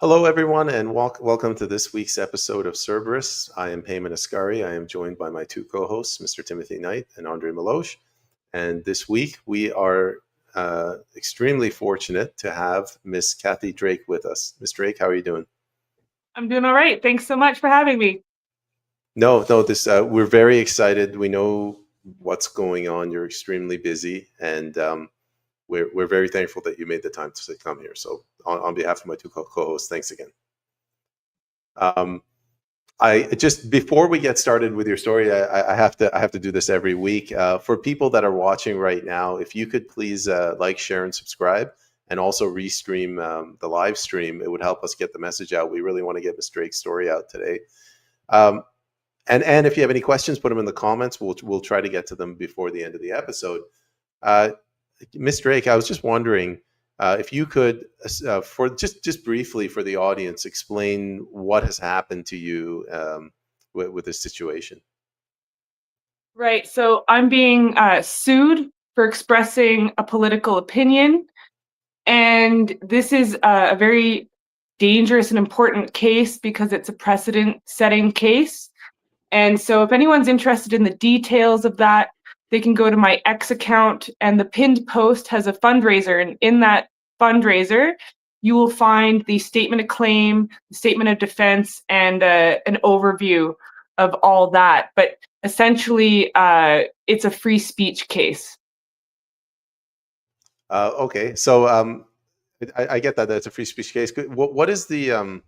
Hello, everyone, and welcome to this week's episode of Cerberus. I am Payman Ascari. I am joined by my two co-hosts, Mr. Timothy Knight and Andre Milosh. And this week, we are extremely fortunate to have Miss Kathy Drake with us. Miss Drake, how are you doing? I'm doing all right. Thanks so much for having me. No, we're very excited. We know what's going on. You're extremely busy, and we're very thankful that you made the time to come here. So on behalf of my two co-hosts, thanks again. I just, before we get started with your story, I have to do this every week. For people that are watching right now, if you could please like, share, and subscribe, and also restream the live stream, it would help us get the message out. We really want to get Ms. Drake's story out today. And if you have any questions, put them in the comments. We'll try to get to them before the end of the episode. Ms. Drake, I was just wondering if you could, for just briefly for the audience, explain what has happened to you with this situation. Right. So I'm being sued for expressing a political opinion. And this is a very dangerous and important case because it's a precedent-setting case. And so if anyone's interested in the details of that, they can go to my X account, and the pinned post has a fundraiser. And in that fundraiser, you will find the statement of claim, the statement of defense, and an overview of all that. But essentially, it's a free speech case. Okay, so I get that it's a free speech case. What is the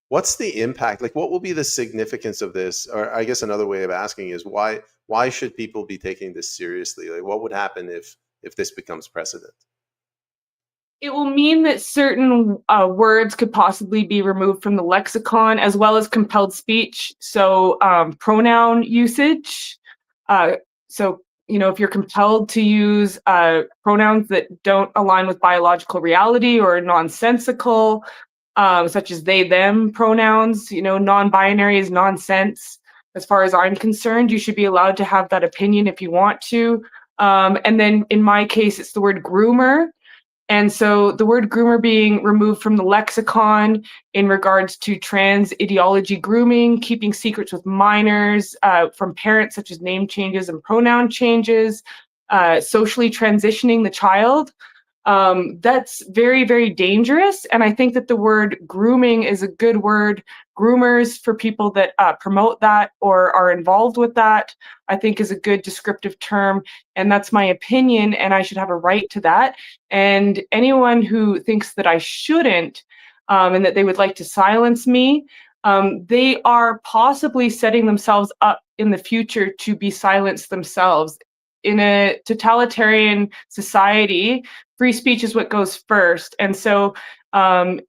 what's the impact? Like, what will be the significance of this? Or I guess another way of asking is why should people be taking this seriously? Like, what would happen if this becomes precedent? It will mean that certain words could possibly be removed from the lexicon, as well as compelled speech. So pronoun usage. So, if you're compelled to use pronouns that don't align with biological reality or are nonsensical, such as they, them pronouns, non-binary is nonsense. As far as I'm concerned, you should be allowed to have that opinion if you want to. And then in my case, it's the word groomer. And so the word groomer being removed from the lexicon in regards to trans ideology grooming, keeping secrets with minors from parents, such as name changes and pronoun changes, socially transitioning the child. That's very, very dangerous. And I think that the word grooming is a good word. Groomers, for people that promote that or are involved with that, I think is a good descriptive term. And that's my opinion, and I should have a right to that. And anyone who thinks that I shouldn't and that they would like to silence me, they are possibly setting themselves up in the future to be silenced themselves. In a totalitarian society, free speech is what goes first. And so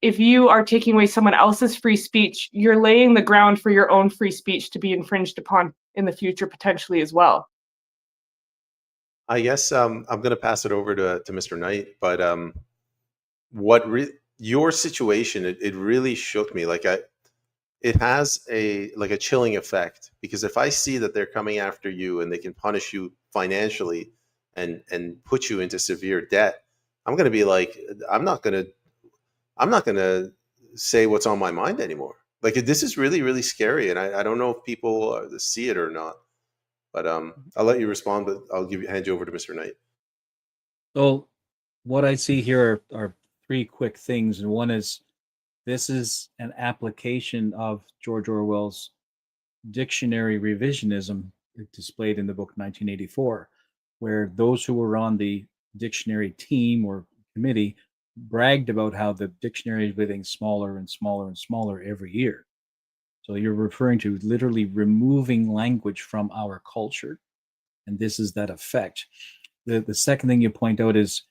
if you are taking away someone else's free speech, you're laying the ground for your own free speech to be infringed upon in the future, potentially as well. I guess I'm going to pass it over to Mr. Knight, but your situation, it really shook me. Like it has a chilling effect, because if I see that they're coming after you and they can punish you financially and put you into severe debt, I'm going to be like, I'm not going to say what's on my mind anymore. Like, this is really, really scary, and I don't know if people see it or not. But I'll let you respond, but I'll hand you over to Mr. Knight. So what I see here are three quick things. And one is, this is an application of George Orwell's dictionary revisionism displayed in the book 1984, where those who were on the dictionary team or committee bragged about how the dictionary is getting smaller and smaller and smaller every year. So you're referring to literally removing language from our culture, and this is that effect. The second thing you point out is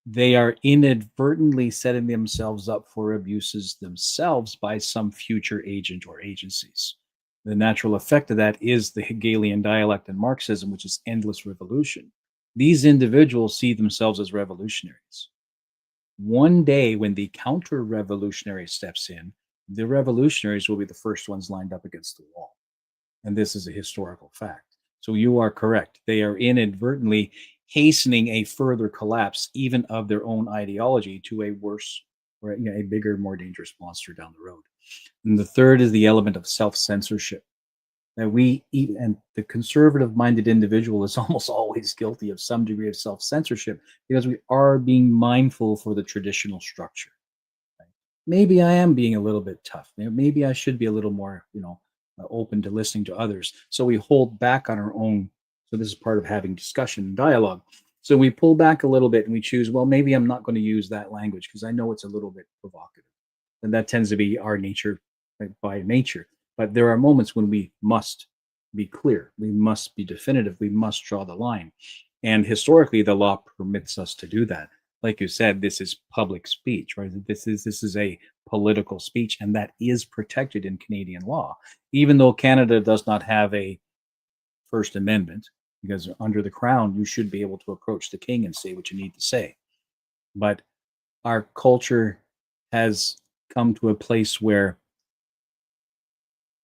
they are inadvertently setting themselves up for abuses themselves by some future agent or agencies. The natural effect of that is the Hegelian dialect in Marxism, which is endless revolution. These individuals see themselves as revolutionaries. One day, when the counter revolutionary steps in, the revolutionaries will be the first ones lined up against the wall. And this is a historical fact. So you are correct. They are inadvertently hastening a further collapse, even of their own ideology, to a worse or a bigger, more dangerous monster down the road. And the third is the element of self-censorship. That and the conservative-minded individual is almost always guilty of some degree of self-censorship because we are being mindful for the traditional structure. Right? Maybe I am being a little bit tough. Maybe I should be a little more, open to listening to others. So we hold back on our own. So this is part of having discussion and dialogue. So we pull back a little bit and we choose, well, maybe I'm not going to use that language because I know it's a little bit provocative. And that tends to be our nature, right, by nature. But there are moments when we must be clear. We must be definitive. We must draw the line. And historically, the law permits us to do that. Like you said, this is public speech, right? This is a political speech, and that is protected in Canadian law, even though Canada does not have a First Amendment, because under the Crown, you should be able to approach the king and say what you need to say. But our culture has come to a place where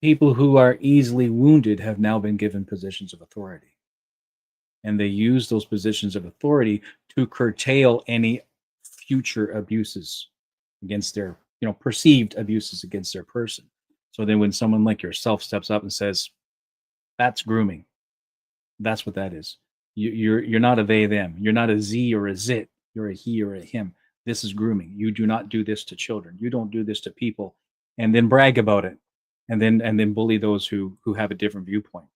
people who are easily wounded have now been given positions of authority. And they use those positions of authority to curtail any future abuses against their, perceived abuses against their person. So then when someone like yourself steps up and says, that's grooming, that's what that is. You're not a they, them. You're not a Z or a zit. You're a he or a him. This is grooming. You do not do this to children. You don't do this to people and then brag about it. And then bully those who have a different viewpoint.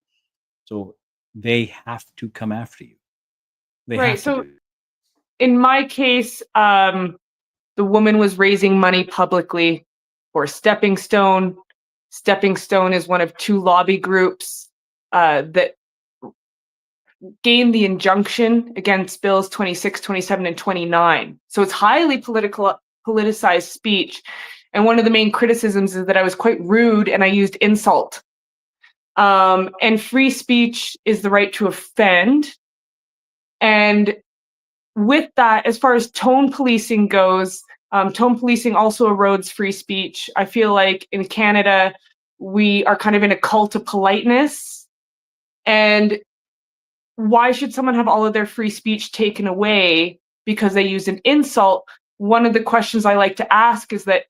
So they have to come after you. They Right. have to So do. in my case, the woman was raising money publicly for Stepping Stone. Stepping Stone is one of two lobby groups that gained the injunction against bills 26, 27, and 29. So it's highly politicized speech. And one of the main criticisms is that I was quite rude and I used insult. And free speech is the right to offend. And with that, as far as tone policing goes, tone policing also erodes free speech. I feel like in Canada, we are kind of in a cult of politeness. And why should someone have all of their free speech taken away because they use an insult? One of the questions I like to ask is that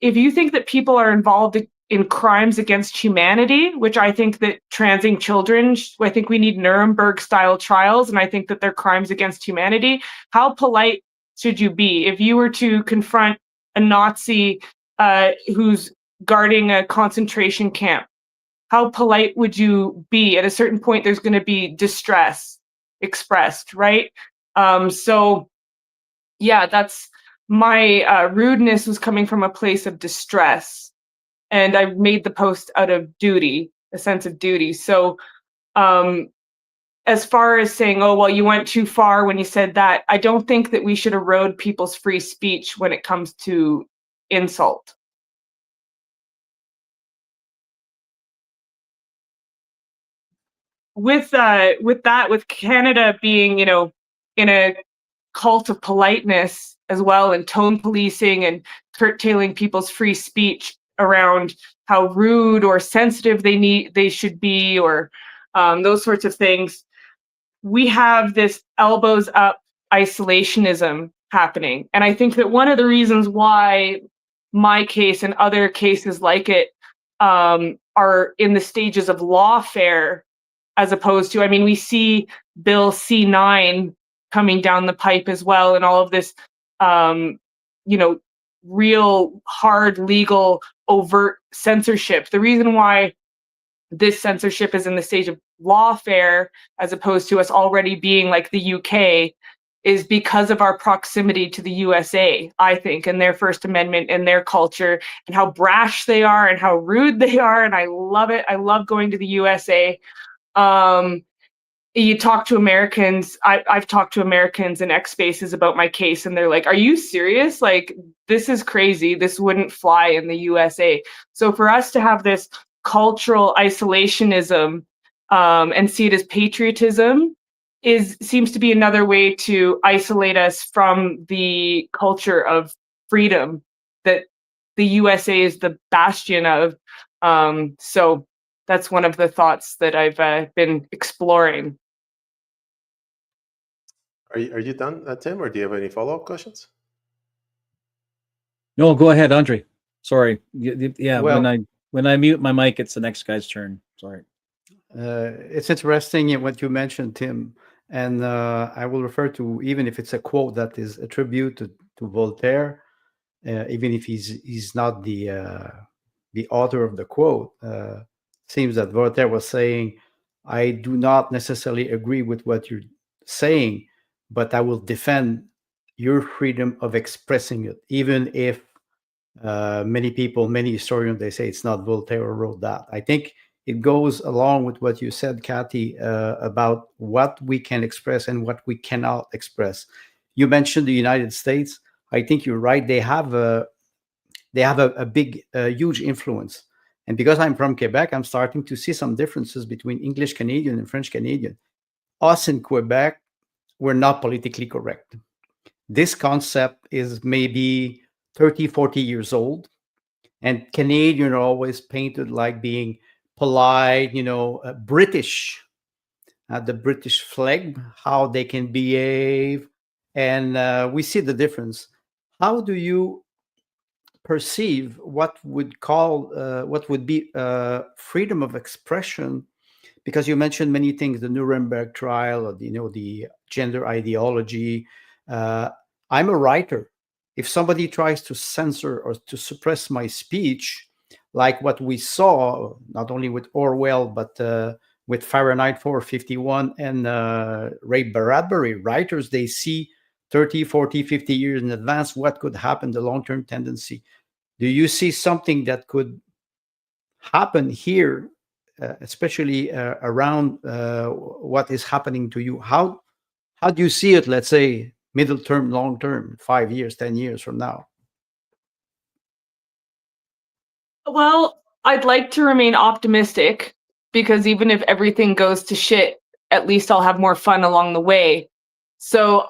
if you think that people are involved in crimes against humanity, which I think that transing children, I think we need Nuremberg-style trials, and I think that they're crimes against humanity, how polite should you be? If you were to confront a Nazi who's guarding a concentration camp, how polite would you be? At a certain point, there's going to be distress expressed, right? So, yeah, that's my rudeness was coming from a place of distress, and I made the post out of duty, a sense of duty. So, as far as saying, oh, well, you went too far when you said that, I don't think that we should erode people's free speech when it comes to insult. With Canada being, in a cult of politeness as well, and tone policing and curtailing people's free speech around how rude or sensitive they should be, or those sorts of things, we have this elbows up isolationism happening. And I think that one of the reasons why my case and other cases like it are in the stages of lawfare, as opposed to, I mean, we see Bill C9 coming down the pipe as well, and all of this, real hard legal overt censorship. The reason why this censorship is in the stage of lawfare, as opposed to us already being like the UK, is because of our proximity to the USA, I think, and their First Amendment and their culture, and how brash they are and how rude they are. And I love it. I love going to the USA. you talk to Americans, I've talked to Americans in X spaces about my case, and they're like, are you serious? Like, this is crazy. This wouldn't fly in the USA. So for us to have this cultural isolationism and see it as patriotism seems to be another way to isolate us from the culture of freedom that the USA is the bastion of. So that's one of the thoughts that I've been exploring. Are you done, Tim, or do you have any follow-up questions? No, go ahead, Andre. Sorry. Yeah, Well, when I mute my mic, it's the next guy's turn. Sorry. it's interesting in what you mentioned, Tim, and I will refer to, even if it's a quote that is attributed to Voltaire, even if he's not the author of the quote. Seems that Voltaire was saying, "I do not necessarily agree with what you're saying, but I will defend your freedom of expressing it, even if many people, many historians, they say it's not Voltaire who wrote that." I think it goes along with what you said, Kathy, about what we can express and what we cannot express. You mentioned the United States. I think you're right. They have a big, huge influence. And because I'm from Quebec, I'm starting to see some differences between English Canadian and French Canadian. Us in Quebec, we're not politically correct. This concept is maybe 30, 40 years old. And Canadian are always painted like being polite, British, the British flag, how they can behave. And we see the difference. How do you perceive what would be freedom of expression? Because you mentioned many things, the Nuremberg trial, or the gender ideology. I'm a writer. If somebody tries to censor or to suppress my speech, like what we saw, not only with Orwell, but with Fahrenheit 451 and Ray Bradbury, writers, they see 30, 40, 50 years in advance what could happen, the long-term tendency. Do you see something that could happen here, especially around what is happening to you? How do you see it, let's say, middle term, long term, 5 years, 10 years from now? Well, I'd like to remain optimistic, because even if everything goes to shit, at least I'll have more fun along the way. So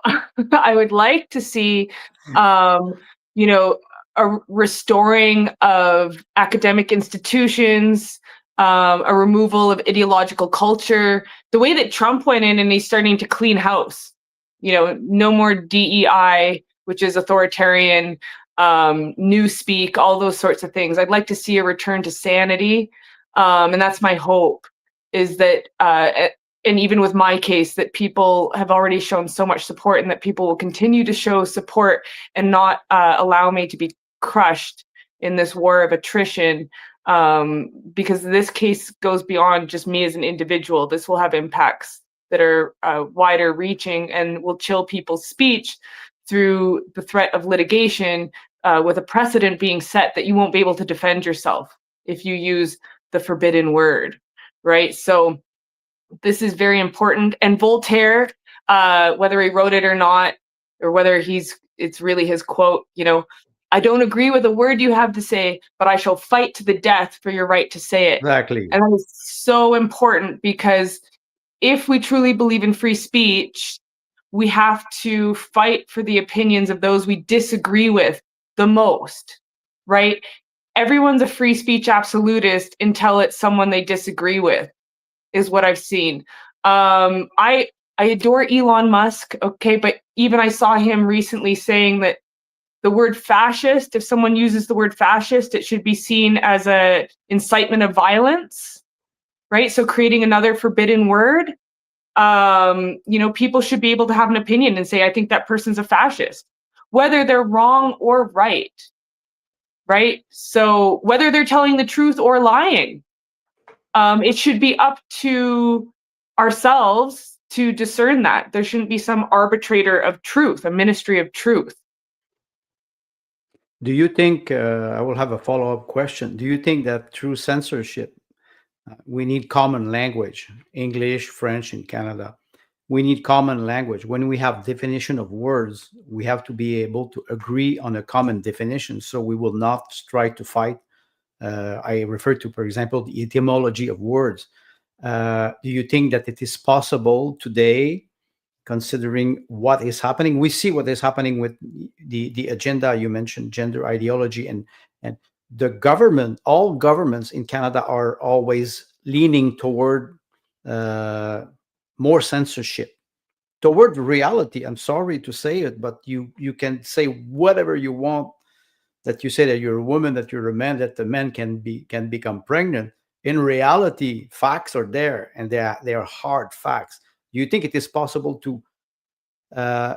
I would like to see, you know, a restoring of academic institutions, a removal of ideological culture, the way that Trump went in and he's starting to clean house. No more DEI, which is authoritarian, newspeak, all those sorts of things. I'd like to see a return to sanity. And that's my hope, is that, and even with my case, that people have already shown so much support, and that people will continue to show support and not allow me to be crushed in this war of attrition. Because this case goes beyond just me as an individual. This will have impacts that are wider reaching and will chill people's speech through the threat of litigation, with a precedent being set that you won't be able to defend yourself if you use the forbidden word, right? So this is very important. And Voltaire, whether he wrote it or not, or whether it's really his quote, I don't agree with a word you have to say, but I shall fight to the death for your right to say it. Exactly. And that is so important, because if we truly believe in free speech, we have to fight for the opinions of those we disagree with the most, right? Everyone's a free speech absolutist until it's someone they disagree with, is what I've seen. I adore Elon Musk, okay, but even I saw him recently saying that the word fascist, if someone uses the word fascist, it should be seen as a incitement of violence, right? So creating another forbidden word. People should be able to have an opinion and say, I think that person's a fascist, whether they're wrong or right? So whether they're telling the truth or lying, it should be up to ourselves to discern that. There shouldn't be some arbitrator of truth, a ministry of truth. Do you think, I will have a follow-up question, do you think that through censorship, We need common language, English, French in Canada. We need common language. When we have definition of words, we have to be able to agree on a common definition, so we will not try to fight. I refer to, for example, the etymology of words. Do you think that it is possible today, considering what is happening? We see what is happening with the agenda you mentioned, gender ideology, and the government. All governments in Canada are always leaning toward more censorship, toward reality. I'm sorry to say it, but you can say whatever you want, that you say that you're a woman, that you're a man, that the man can become pregnant. In reality, facts are there, and they are hard facts. Do you think it is possible to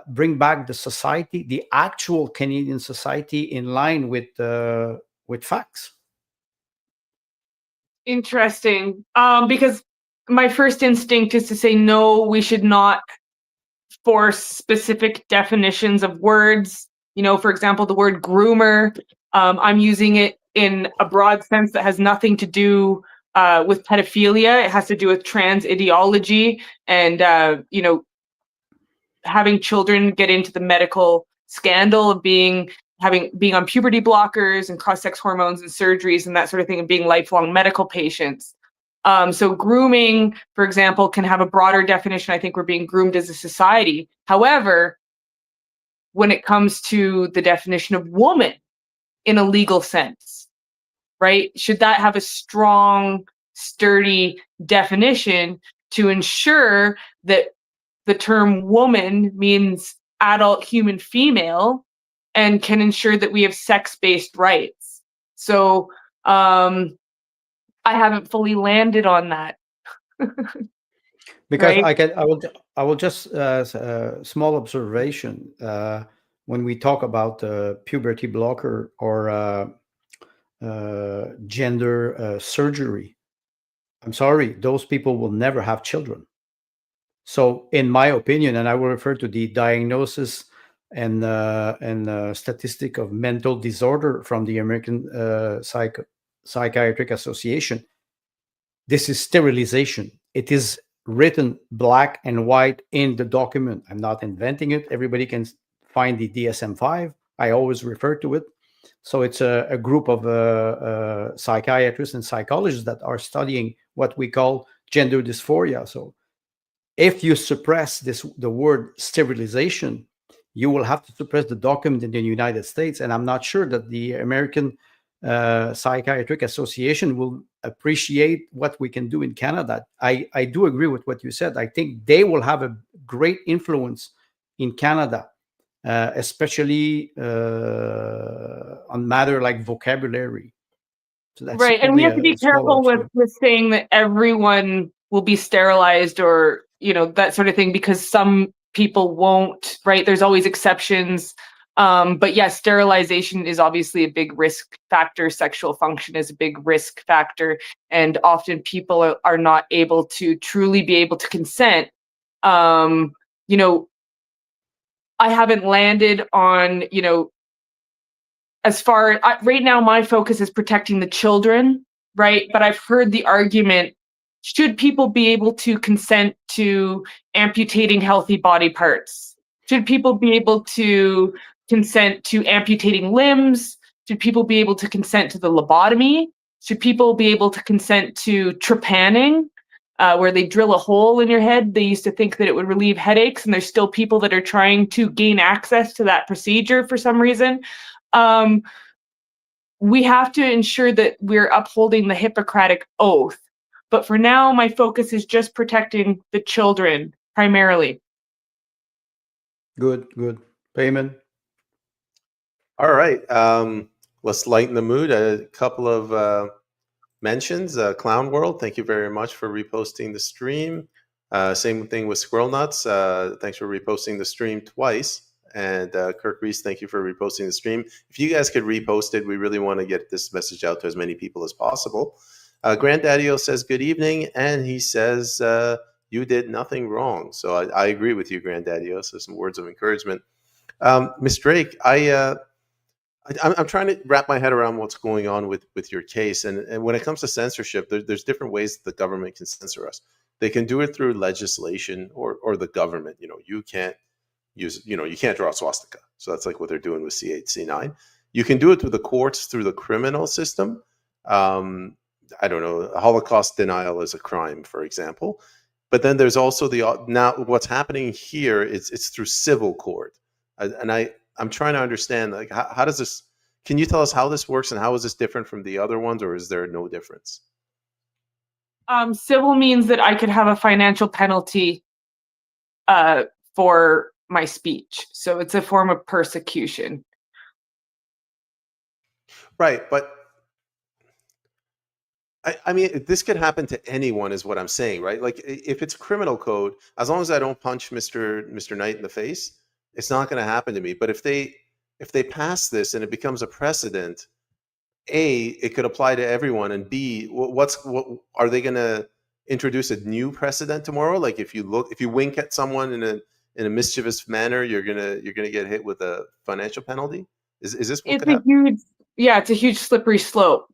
bring back the society, the actual Canadian society, in line with facts? Interesting. Because my first instinct is to say, no, we should not force specific definitions of words. You know, for example, the word groomer, I'm using it in a broad sense that has nothing to do with pedophilia. It has to do with trans ideology and, you know, having children get into the medical scandal of being on puberty blockers and cross-sex hormones and surgeries and that sort of thing, and being lifelong medical patients. So grooming, for example, can have a broader definition. I think we're being groomed as a society. However, when it comes to the definition of woman in a legal sense, right? Should that have a strong, sturdy definition to ensure that the term woman means adult human female and can ensure that we have sex-based rights? So I haven't fully landed on that. Because Right? I will just small observation. When we talk about puberty blocker or gender surgery, I'm sorry, those people will never have children. So, in my opinion, and I will refer to the diagnosis and statistic of mental disorder from the American Psychiatric Association, this is sterilization. It is written black and white in the document. I'm not inventing it. Everybody can find the DSM-5. I always refer to it. So it's a group of psychiatrists and psychologists that are studying what we call gender dysphoria. So if you suppress the word sterilization, you will have to suppress the document in the United States. And I'm not sure that the American Psychiatric Association will appreciate what we can do in Canada. I do agree with what you said. I think they will have a great influence in Canada, especially on matter like vocabulary. So that's Right. And we only have to be a small careful with observation. saying that everyone will be sterilized or, you know, that sort of thing, because some people won't, right? There's always exceptions. But yes, sterilization is obviously a big risk factor. Sexual function is a big risk factor. And often people are not able to truly be able to consent. You know, I haven't landed on, you know, as far right now, my focus is protecting the children, right? But I've heard the argument, should people be able to consent to amputating healthy body parts? Should people be able to consent to amputating limbs? Should people be able to consent to the lobotomy? Should people be able to consent to trepanning, where they drill a hole in your head? They used to think that it would relieve headaches, and there's still people that are trying to gain access to that procedure for some reason. We have to ensure that we're upholding the Hippocratic Oath. But for now, my focus is just protecting the children primarily. Good. Payment. All right. Let's lighten the mood. A couple of mentions. Clown World, thank you very much for reposting the stream. Same thing with Squirrel Nuts. Thanks for reposting the stream twice. And Kirk Reese, thank you for reposting the stream. If you guys could repost it, we really want to get this message out to as many people as possible. Granddaddy-O says good evening, and he says you did nothing wrong. So I agree with you, Granddaddy-O. So some words of encouragement. Ms. Drake, I'm trying to wrap my head around what's going on with your case. And when it comes to censorship, there's different ways that the government can censor us. They can do it through legislation or the government. You can't you can't draw a swastika. So that's like what they're doing with C8, C9. You can do it through the courts, through the criminal system. I don't know, Holocaust denial is a crime, for example. But then there's also now what's happening here is it's through civil court. I'm trying to understand, like, how does this, can you tell us how this works and how is this different from the other ones, or is there no difference? Civil means that I could have a financial penalty for my speech. So it's a form of persecution. Right, but I mean, this could happen to anyone, is what I'm saying, right? Like, if it's criminal code, as long as I don't punch Mr. Knight in the face, it's not going to happen to me. But if they pass this and it becomes a precedent, A, it could apply to everyone, and B, what are they going to introduce a new precedent tomorrow? Like, if you wink at someone in a mischievous manner, you're gonna get hit with a financial penalty. Is this what It's could a happen? it's a huge slippery slope.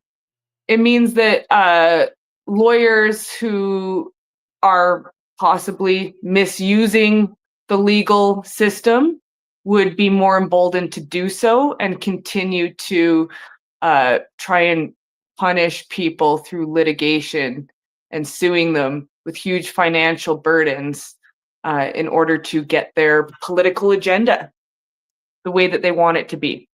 It means that lawyers who are possibly misusing the legal system would be more emboldened to do so and continue to try and punish people through litigation and suing them with huge financial burdens in order to get their political agenda the way that they want it to be.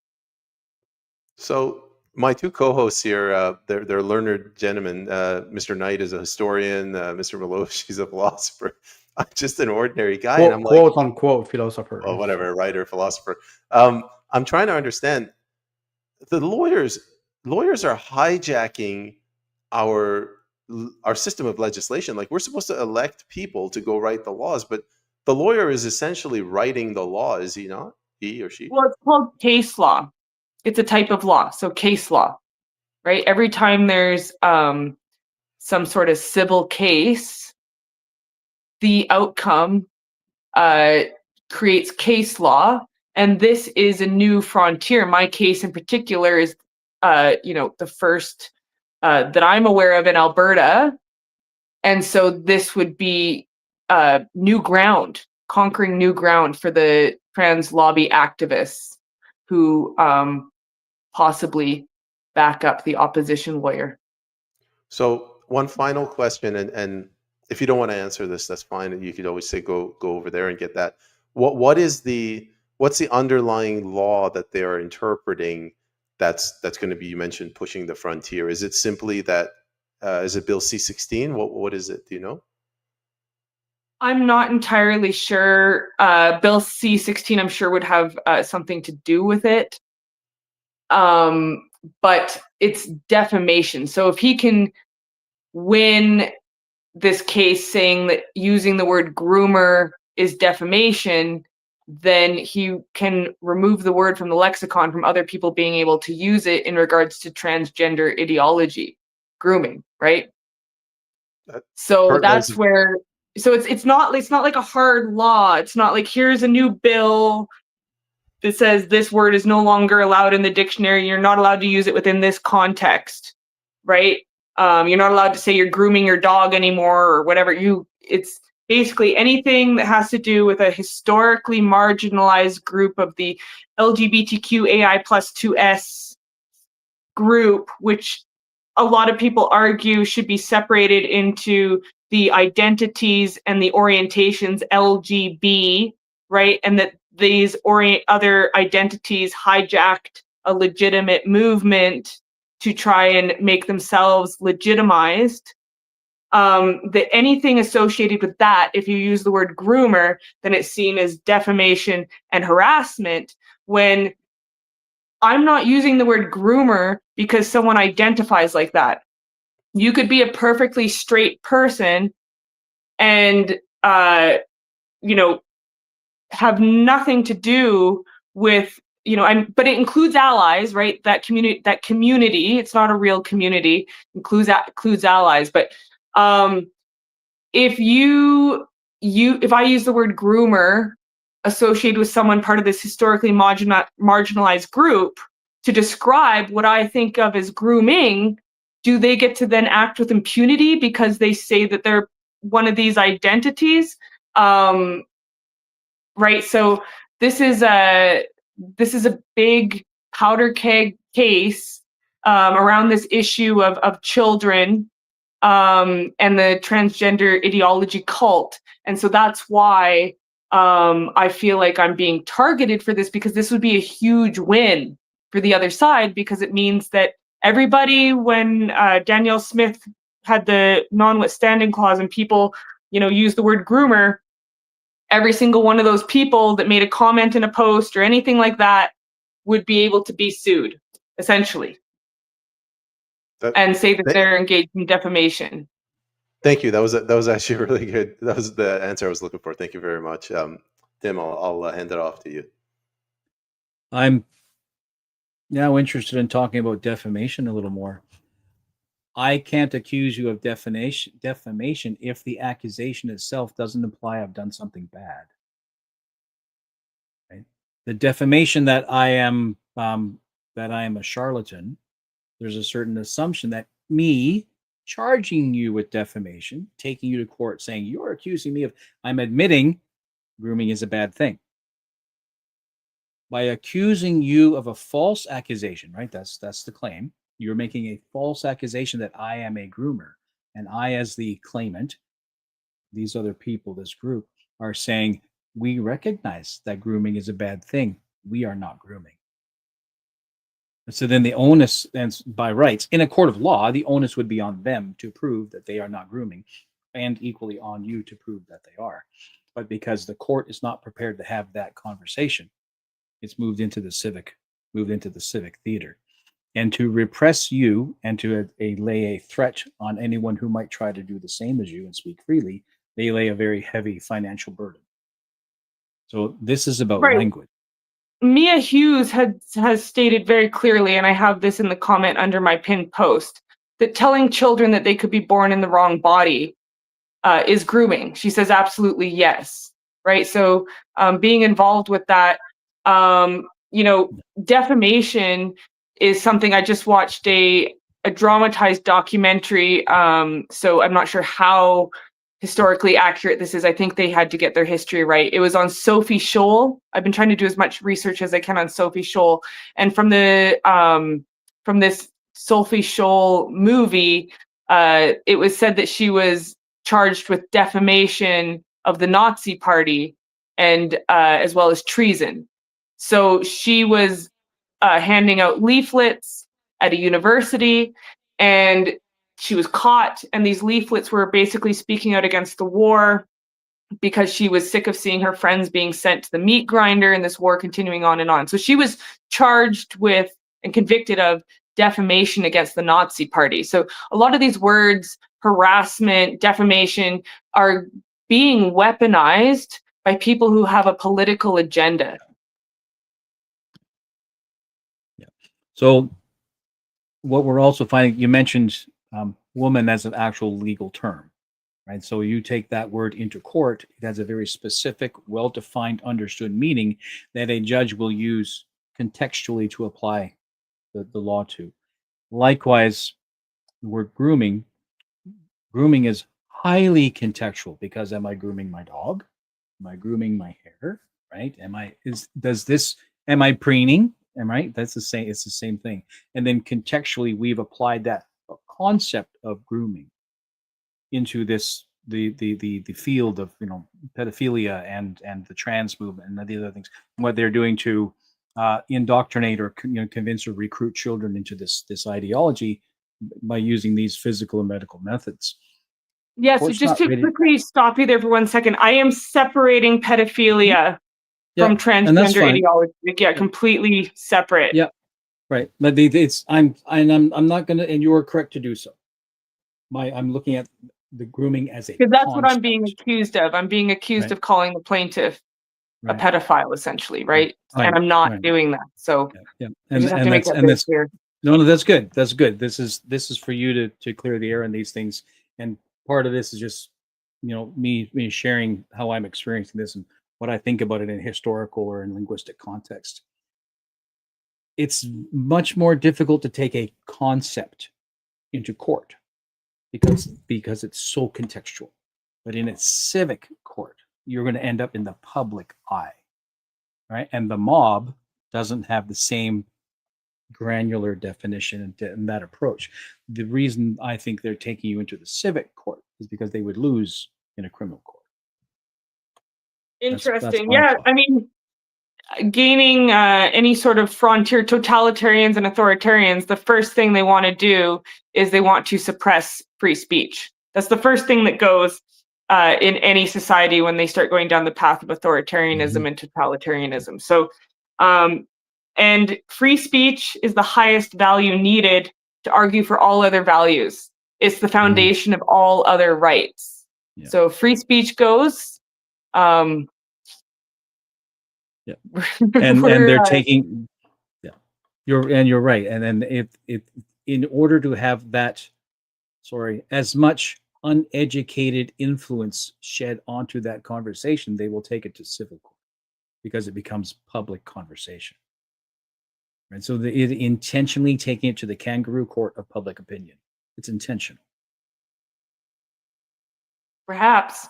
So my two co-hosts here, they're learned gentlemen. Mr. Knight is a historian. Mr. Milosh, he's a philosopher. I'm just an ordinary guy, and I'm like, quote unquote philosopher. well, whatever, writer, philosopher. I'm trying to understand. The lawyers are hijacking our system of legislation. Like, we're supposed to elect people to go write the laws, but the lawyer is essentially writing the law, is he not? He or she? Well, it's called case law. It's a type of law. So case law, right? Every time there's some sort of civil case, the outcome creates case law. And this is a new frontier. My case in particular is, the first that I'm aware of in Alberta. And so this would be new ground, conquering new ground for the trans lobby activists who possibly back up the opposition lawyer. So one final question, and if you don't want to answer this, that's fine. You could always say go over there and get that. What's the underlying law that they are interpreting that's going to be, you mentioned, pushing the frontier? Is it simply that is it Bill C-16? What is it? Do you know? I'm not entirely sure. Bill C-16, I'm sure, would have something to do with it. But it's defamation. So if he can win this case saying that using the word groomer is defamation, then he can remove the word from the lexicon from other people being able to use it in regards to transgender ideology, grooming, right? So that's where, so it's not like a hard law. It's not like, here's a new bill that says this word is no longer allowed in the dictionary. You're not allowed to use it within this context, right? You're not allowed to say you're grooming your dog anymore or whatever. It's basically anything that has to do with a historically marginalized group of the LGBTQAI+2S group, which a lot of people argue should be separated into the identities and the orientations LGB, right? And that these other identities hijacked a legitimate movement to try and make themselves legitimized. That anything associated with that, if you use the word groomer, then it's seen as defamation and harassment, when I'm not using the word groomer because someone identifies like that. You could be a perfectly straight person and, have nothing to do with, but it includes allies, right? That community, it's not a real community, includes allies. But if I use the word groomer associated with someone part of this historically marginalized group, to describe what I think of as grooming, do they get to then act with impunity because they say that they're one of these identities? Right. So this is a big powder keg case around this issue of children and the transgender ideology cult. And so that's why I feel like I'm being targeted for this, because this would be a huge win for the other side, because it means that everybody, when Danielle Smith had the non-withstanding clause and people, use the word groomer, every single one of those people that made a comment in a post or anything like that would be able to be sued, essentially, and say that they're engaged in defamation. Thank you. That was actually really good. That was the answer I was looking for. Thank you very much. Tim, I'll hand it off to you. I'm now interested in talking about defamation a little more. I can't accuse you of defamation if the accusation itself doesn't imply I've done something bad. Right? The defamation that I am a charlatan, there's a certain assumption that me charging you with defamation, taking you to court, saying you're accusing me of, I'm admitting grooming is a bad thing. By accusing you of a false accusation, right? That's the claim. You're making a false accusation that I am a groomer, and I, as the claimant, these other people, this group, are saying we recognize that grooming is a bad thing. We are not grooming. So then the onus, and by rights, in a court of law, the onus would be on them to prove that they are not grooming, and equally on you to prove that they are. But because the court is not prepared to have that conversation, it's moved into the civic theater. And to repress you and to lay a threat on anyone who might try to do the same as you and speak freely, they lay a very heavy financial burden. So this is about language. Mia Hughes has stated very clearly, and I have this in the comment under my pinned post, that telling children that they could be born in the wrong body is grooming. She says absolutely yes, right? So being involved with that, defamation is something. I just watched a dramatized documentary, so I'm not sure how historically accurate this is. I think they had to get their history right. It was on Sophie Scholl. I've been trying to do as much research as I can on Sophie Scholl, and from this Sophie Scholl movie, it was said that she was charged with defamation of the Nazi Party and as well as treason. So she was handing out leaflets at a university, and she was caught, and these leaflets were basically speaking out against the war because she was sick of seeing her friends being sent to the meat grinder and this war continuing on and on. So she was charged with and convicted of defamation against the Nazi Party. So a lot of these words, harassment, defamation, are being weaponized by people who have a political agenda. Yeah. So what we're also finding, you mentioned woman as an actual legal term, right? So you take that word into court, it has a very specific, well-defined, understood meaning that a judge will use contextually to apply the law to. Likewise, the word grooming is highly contextual, because am I grooming my dog? Am I grooming my hair? Right? Am I preening? Right? That's the same. It's the same thing. And then contextually, we've applied that concept of grooming into this the field of pedophilia and the trans movement and the other things, what they're doing to indoctrinate or convince or recruit children into this ideology by using these physical and medical methods. Yeah, so just to quickly stop you there for 1 second, I am separating pedophilia from transgender ideology. Yeah, completely separate. Yeah, right. But I'm not gonna, and you are correct to do so. I'm looking at the grooming as a, because that's what I'm being accused of. I'm being accused of calling the plaintiff a pedophile, essentially, right? And I'm not doing that. So I just have to make that very clear. No, that's good. That's good. This is for you to clear the air on these things. And part of this is just, me sharing how I'm experiencing this and what I think about it in historical or in linguistic context. it's much more difficult to take a concept into court because it's so contextual. But in a civic court, you're going to end up in the public eye, right? And the mob doesn't have the same granular definition and that approach. The reason I think they're taking you into the civic court is because they would lose in a criminal court. Interesting. my Yeah, thought. I mean, gaining any sort of frontier totalitarians and authoritarians, the first thing they want to do is they want to suppress free speech. That's the first thing that goes in any society when they start going down the path of authoritarianism and totalitarianism. So, and free speech is the highest value needed to argue for all other values. It's the foundation of all other rights. Yeah. So free speech goes. And they're taking, you're right. And then if in order to have that, as much uneducated influence shed onto that conversation, they will take it to civil court because it becomes public conversation. Right. So it intentionally taking it to the kangaroo court of public opinion. It's intentional. Perhaps.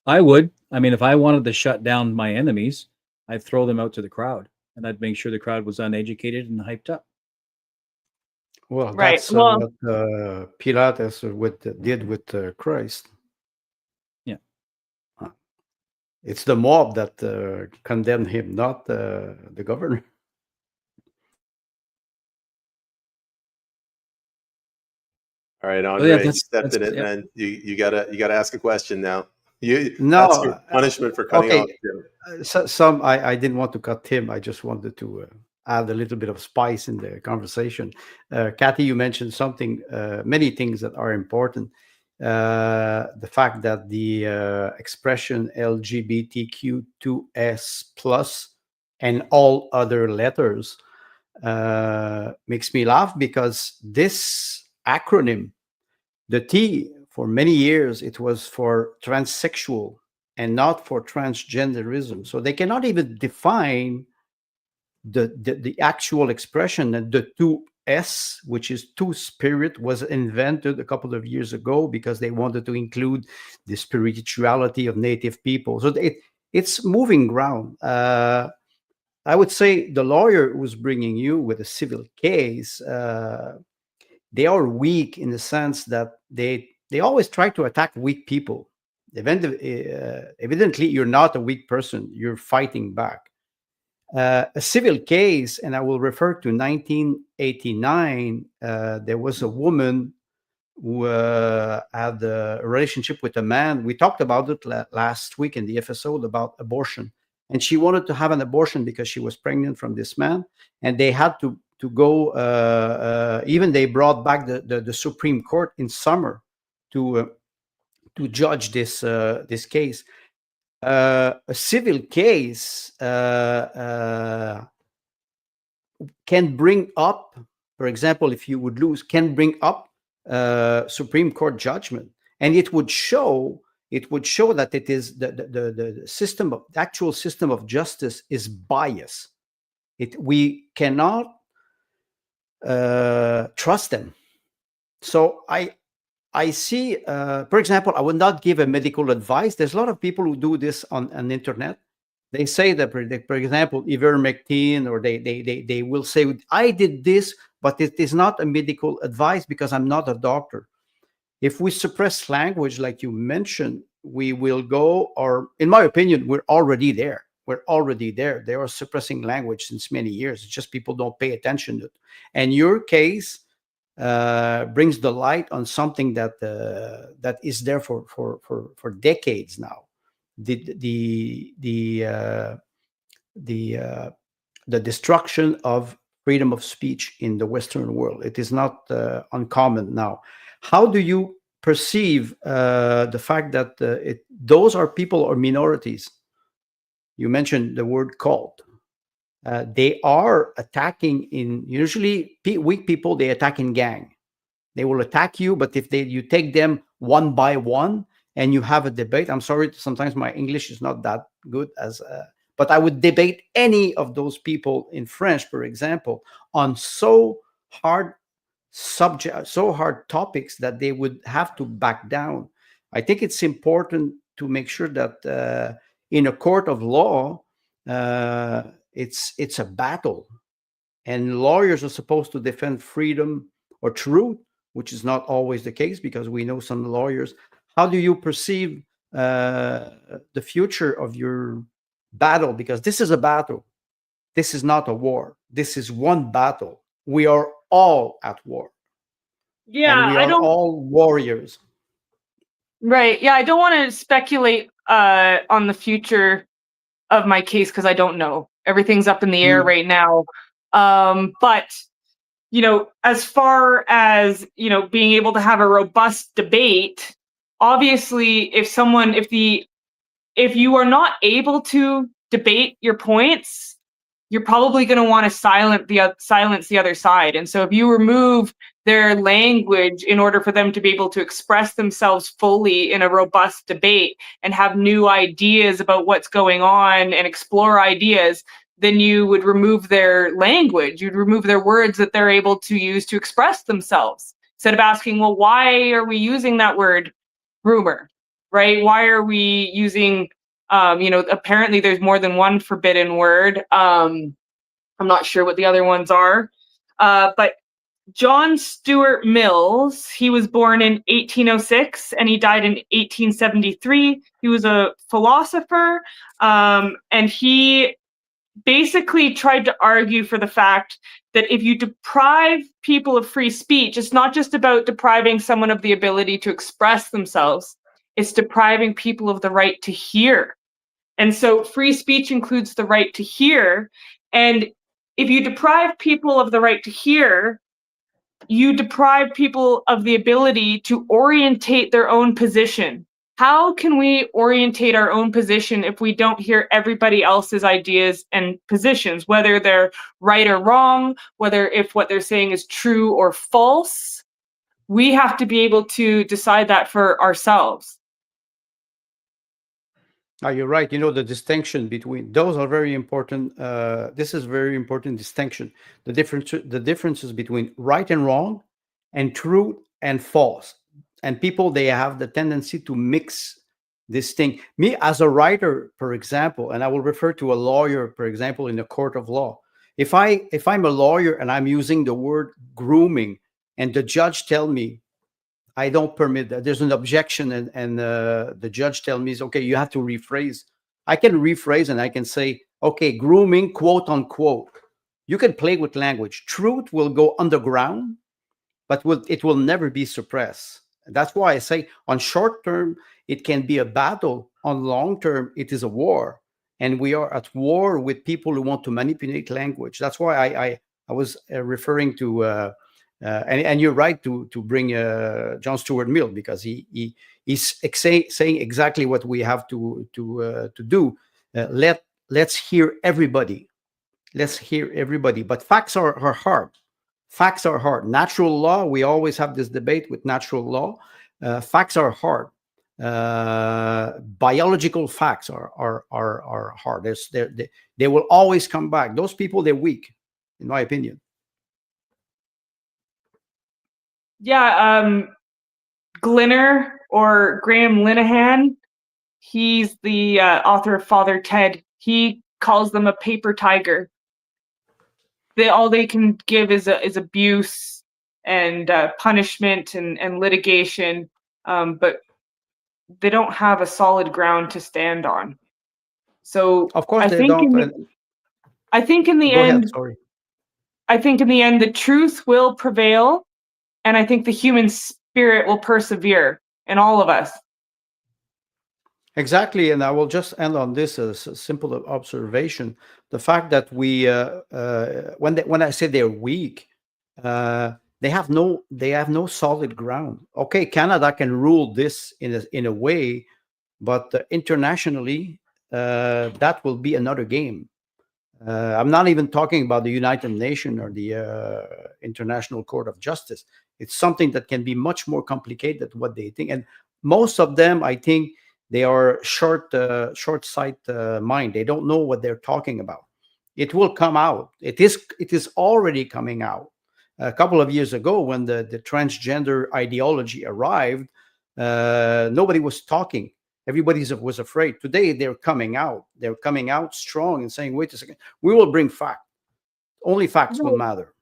I would. I mean, if I wanted to shut down my enemies, I'd throw them out to the crowd, and I'd make sure the crowd was uneducated and hyped up. Well, Right. that's Well, what Pilatus did with Christ. Yeah. It's the mob that condemned him, not the governor. All right, Andre, yeah, you stepped in it, yeah. man. You gotta ask a question now. That's No, your punishment for cutting okay. off Jim. I didn't want to cut him. I just wanted to add a little bit of spice in the conversation. Kathy, you mentioned something, many things that are important. The fact that the expression LGBTQ2S plus and all other letters makes me laugh, because this acronym, the T, for many years, it was for transsexual and not for transgenderism. So they cannot even define the actual expression. And the 2S, which is two-spirit, was invented a couple of years ago because they wanted to include the spirituality of Native people. So it's moving ground. I would say the lawyer who's bringing you with a civil case, they are weak in the sense that they always try to attack weak people. Evidently, you're not a weak person. You're fighting back. A civil case, and I will refer to 1989, there was a woman who had a relationship with a man. We talked about it last week in the episode about abortion. And she wanted to have an abortion because she was pregnant from this man. And they had to go, even they brought back the Supreme Court in summer to judge this case. A civil case can bring up, for example, if you would lose, can bring up Supreme Court judgment, and it would show that it is the system of the actual system of justice is biased. We cannot trust them. So I see, for example, I would not give a medical advice. There's a lot of people who do this on the internet. They say that, for example, ivermectin, or they will say, I did this, but it is not a medical advice because I'm not a doctor. If we suppress language, like you mentioned, we will go, or in my opinion, we're already there. We're already there. They are suppressing language since many years. It's just people don't pay attention to it. And your case brings the light on something that is there for decades now. The destruction of freedom of speech in the Western world. It is not uncommon now. How do you perceive the fact that those are people or minorities? You mentioned the word cult. They are attacking usually weak people, they attack in gang. They will attack you, but if you take them one by one and you have a debate, I'm sorry, sometimes my English is not that good, but I would debate any of those people in French, for example, on so hard topics that they would have to back down. I think it's important to make sure that in a court of law, it's a battle, and lawyers are supposed to defend freedom or truth, which is not always the case, because we know some lawyers. How do you perceive the future of your battle? Because this is a battle. This is not a war. This is one battle. We are all at war. Yeah, and we are all warriors. Right. Yeah, I don't want to speculate on the future of my case because I don't know. Everything's up in the air right now. But as far as being able to have a robust debate, obviously, if you are not able to debate your points, you're probably going to want to silence the other side. And so if you remove their language in order for them to be able to express themselves fully in a robust debate and have new ideas about what's going on and explore ideas, then you would remove their language. You'd remove their words that they're able to use to express themselves. Instead of asking, well, why are we using that word rumor, right? Why are we using apparently there's more than one forbidden word. I'm not sure what the other ones are. But John Stuart Mills, he was born in 1806 and he died in 1873. He was a philosopher, and he basically tried to argue for the fact that if you deprive people of free speech, it's not just about depriving someone of the ability to express themselves. It's depriving people of the right to hear. And so free speech includes the right to hear. And if you deprive people of the right to hear, you deprive people of the ability to orientate their own position. How can we orientate our own position if we don't hear everybody else's ideas and positions, whether they're right or wrong, whether if what they're saying is true or false? We have to be able to decide that for ourselves. You're right. The distinction between those are very important. This is very important distinction. The differences between right and wrong, and truth and false. And people, they have the tendency to mix this thing. Me as a writer, for example, and I will refer to a lawyer, for example, in a court of law. If I'm a lawyer and I'm using the word grooming, and the judge tell me, I don't permit that. There's an objection, and the judge tells me, okay, you have to rephrase. I can rephrase and I can say, okay, grooming, quote unquote. You can play with language. Truth will go underground, but it will never be suppressed. That's why I say on short term, it can be a battle. On long term, it is a war. And we are at war with people who want to manipulate language. That's why I was referring to and you're right to bring John Stuart Mill, because he's saying exactly what we have to do. Let's hear everybody. Let's hear everybody. But facts are hard. Facts are hard. Natural law, we always have this debate with natural law. Facts are hard. Biological facts are hard. They will always come back. Those people, they're weak, in my opinion. Yeah, Glinner, or Graham Linehan, he's the author of Father Ted. He calls them a paper tiger. All they can give is abuse and punishment and litigation, but they don't have a solid ground to stand on. So of course I they think don't. I think in the end, the truth will prevail. And I think the human spirit will persevere in all of us. Exactly. And I will just end on this as a simple observation. The fact that we, when I say they're weak, they have no solid ground. Okay, Canada can rule this in a way, but internationally, that will be another game. I'm not even talking about the United Nations or the International Court of Justice. It's something that can be much more complicated than what they think. And most of them, I think, They are short-sight mind. They don't know what they're talking about. It will come out. It is already coming out. A couple of years ago, when the transgender ideology arrived, nobody was talking. Everybody was afraid. Today, they're coming out. They're coming out strong and saying, wait a second, we will bring fact. Only facts will matter.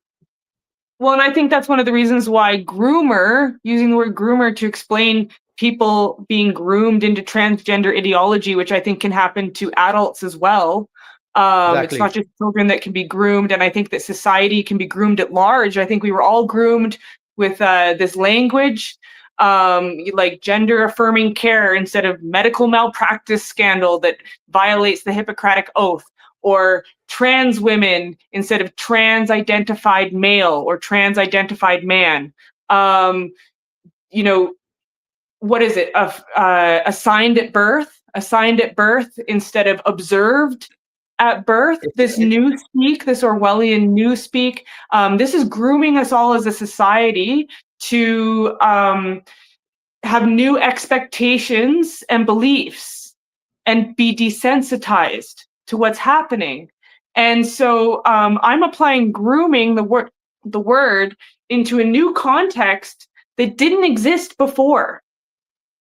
Well, and I think that's one of the reasons why groomer, using the word groomer to explain people being groomed into transgender ideology, which I think can happen to adults as well. Exactly. It's not just children that can be groomed, and I think that society can be groomed at large. I think we were all groomed with this language, like gender affirming care instead of medical malpractice scandal that violates the Hippocratic Oath, or trans women instead of trans identified male or trans identified man. You know, what is it? Assigned at birth instead of observed at birth. This newspeak, this Orwellian newspeak, this is grooming us all as a society to have new expectations and beliefs and be desensitized to what's happening. And so I'm applying grooming, the word, into a new context that didn't exist before.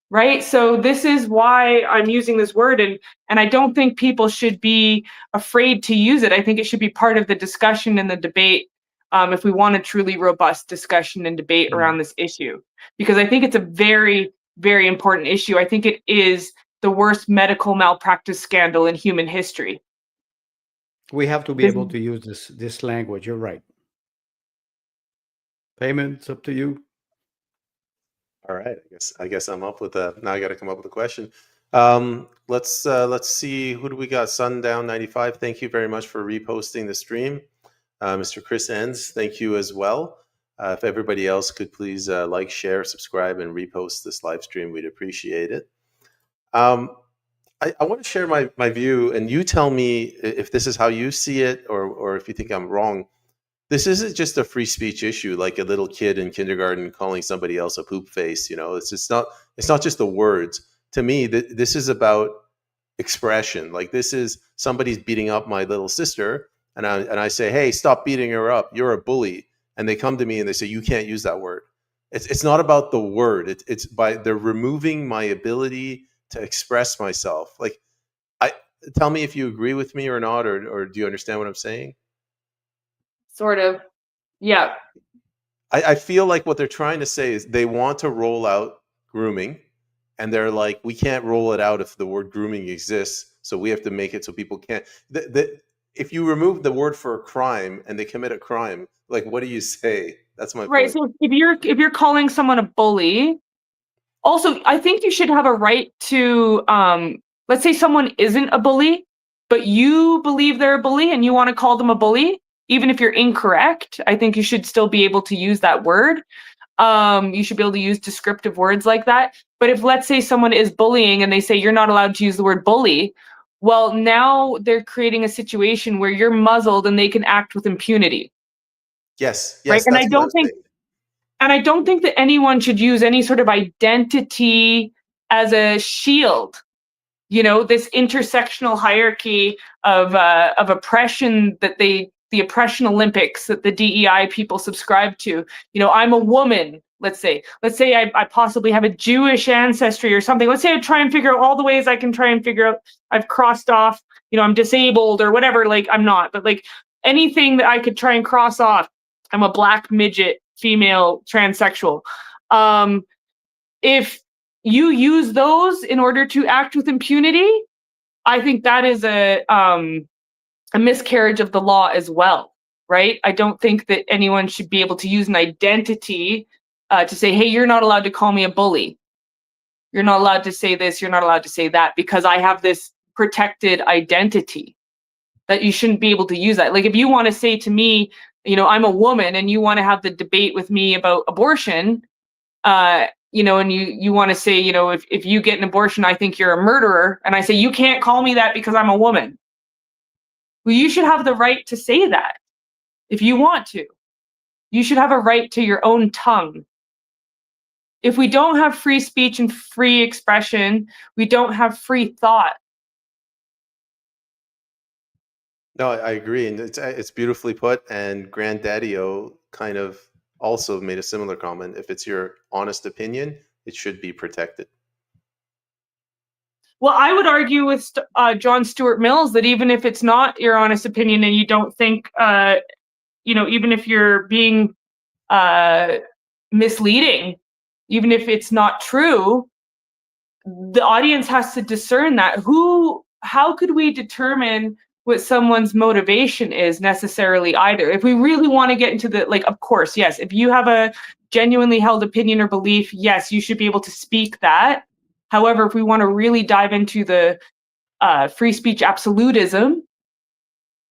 Right? So this is why I'm using this word, and I don't think people should be afraid to use it. I think it should be part of the discussion and the debate, if we want a truly robust discussion and debate around this issue, because I think it's a very, very important issue. I think it is the worst medical malpractice scandal in human history. We have to be able to use this language. You're right. Payment, it's up to you. All right, I guess I'm up with a. Now I got to come up with a question. Let's see, who do we got? Sundown 95. Thank you very much for reposting the stream. Mr. Chris Enns, thank you as well. If everybody else could please like, share, subscribe, and repost this live stream, we'd appreciate it. I want to share my view, and you tell me if this is how you see it, or if you think I'm wrong. This isn't just a free speech issue, like a little kid in kindergarten calling somebody else a poop face. You know, it's not just the words. To me, this is about expression. Like, this is somebody's beating up my little sister, and I say, hey, stop beating her up. You're a bully. And they come to me and they say, you can't use that word. It's not about the word. It's by they're removing my ability to express myself. Like, tell me if you agree with me or not, or do you understand what I'm saying? Sort of. Yeah. I feel like what they're trying to say is they want to roll out grooming, and they're like, we can't roll it out if the word grooming exists, so we have to make it so people can't. If you remove the word for a crime and they commit a crime, like, what do you say? That's my right. point. So if you're calling someone a bully, also I think you should have a right to let's say someone isn't a bully, but you believe they're a bully and you want to call them a bully. Even if you're incorrect, I think you should still be able to use that word. You should be able to use descriptive words like that. But if, let's say, someone is bullying and they say you're not allowed to use the word bully, well, now they're creating a situation where you're muzzled and they can act with impunity. Yes, right? And that's I don't think that anyone should use any sort of identity as a shield. You know, this intersectional hierarchy of oppression that the oppression Olympics that the DEI people subscribe to. You know, I'm a woman, let's say I possibly have a Jewish ancestry or something. Let's say I try and figure out all the ways I can try and figure out I've crossed off, you know, I'm disabled or whatever, like I'm not, but like anything that I could try and cross off. I'm a black midget, female, transsexual. If you use those in order to act with impunity, I think that is a miscarriage of the law as well, right? I don't think that anyone should be able to use an identity to say, hey, you're not allowed to call me a bully. You're not allowed to say this. You're not allowed to say that because I have this protected identity. That you shouldn't be able to use that. Like if you want to say to me, you know, I'm a woman and you want to have the debate with me about abortion, you know, and you want to say, you know, if you get an abortion, I think you're a murderer. And I say, you can't call me that because I'm a woman. Well, you should have the right to say that if you want to. You should have a right to your own tongue. If we don't have free speech and free expression, we don't have free thought. No, I agree, and it's beautifully put. And Granddaddy-O kind of also made a similar comment. If it's your honest opinion, it should be protected. Well, I would argue with John Stuart Mills that even if it's not your honest opinion and you don't think, even if you're being misleading, even if it's not true, the audience has to discern that. How could we determine what someone's motivation is necessarily either? If we really want to get into the, like, of course, yes, if you have a genuinely held opinion or belief, yes, you should be able to speak that. However, if we want to really dive into the free speech absolutism,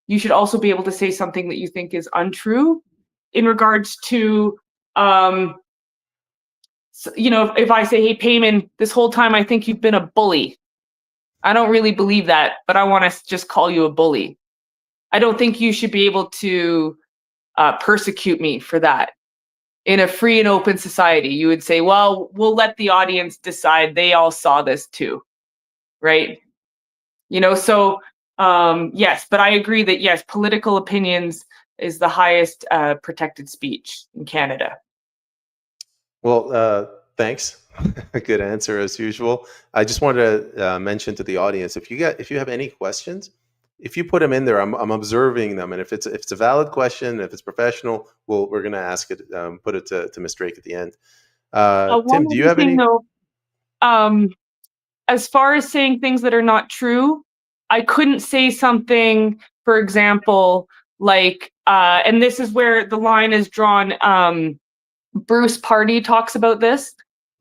you should also be able to say something that you think is untrue in regards to, if I say, hey, Payman, this whole time I think you've been a bully. I don't really believe that, but I want to just call you a bully. I don't think you should be able to persecute me for that. In a free and open society, you would say, well, we'll let the audience decide. They all saw this too, right? So yes, but I agree that yes, political opinions is the highest protected speech in Canada. Well, thanks. A good answer as usual. I just wanted to mention to the audience, if you have any questions, if you put them in there, I'm observing them, and if it's a valid question, if it's professional, we're going to ask it, put it to Ms. Drake at the end. Tim, do you have any? Though, as far as saying things that are not true, I couldn't say something, for example, like, and this is where the line is drawn. Bruce Pardy talks about this.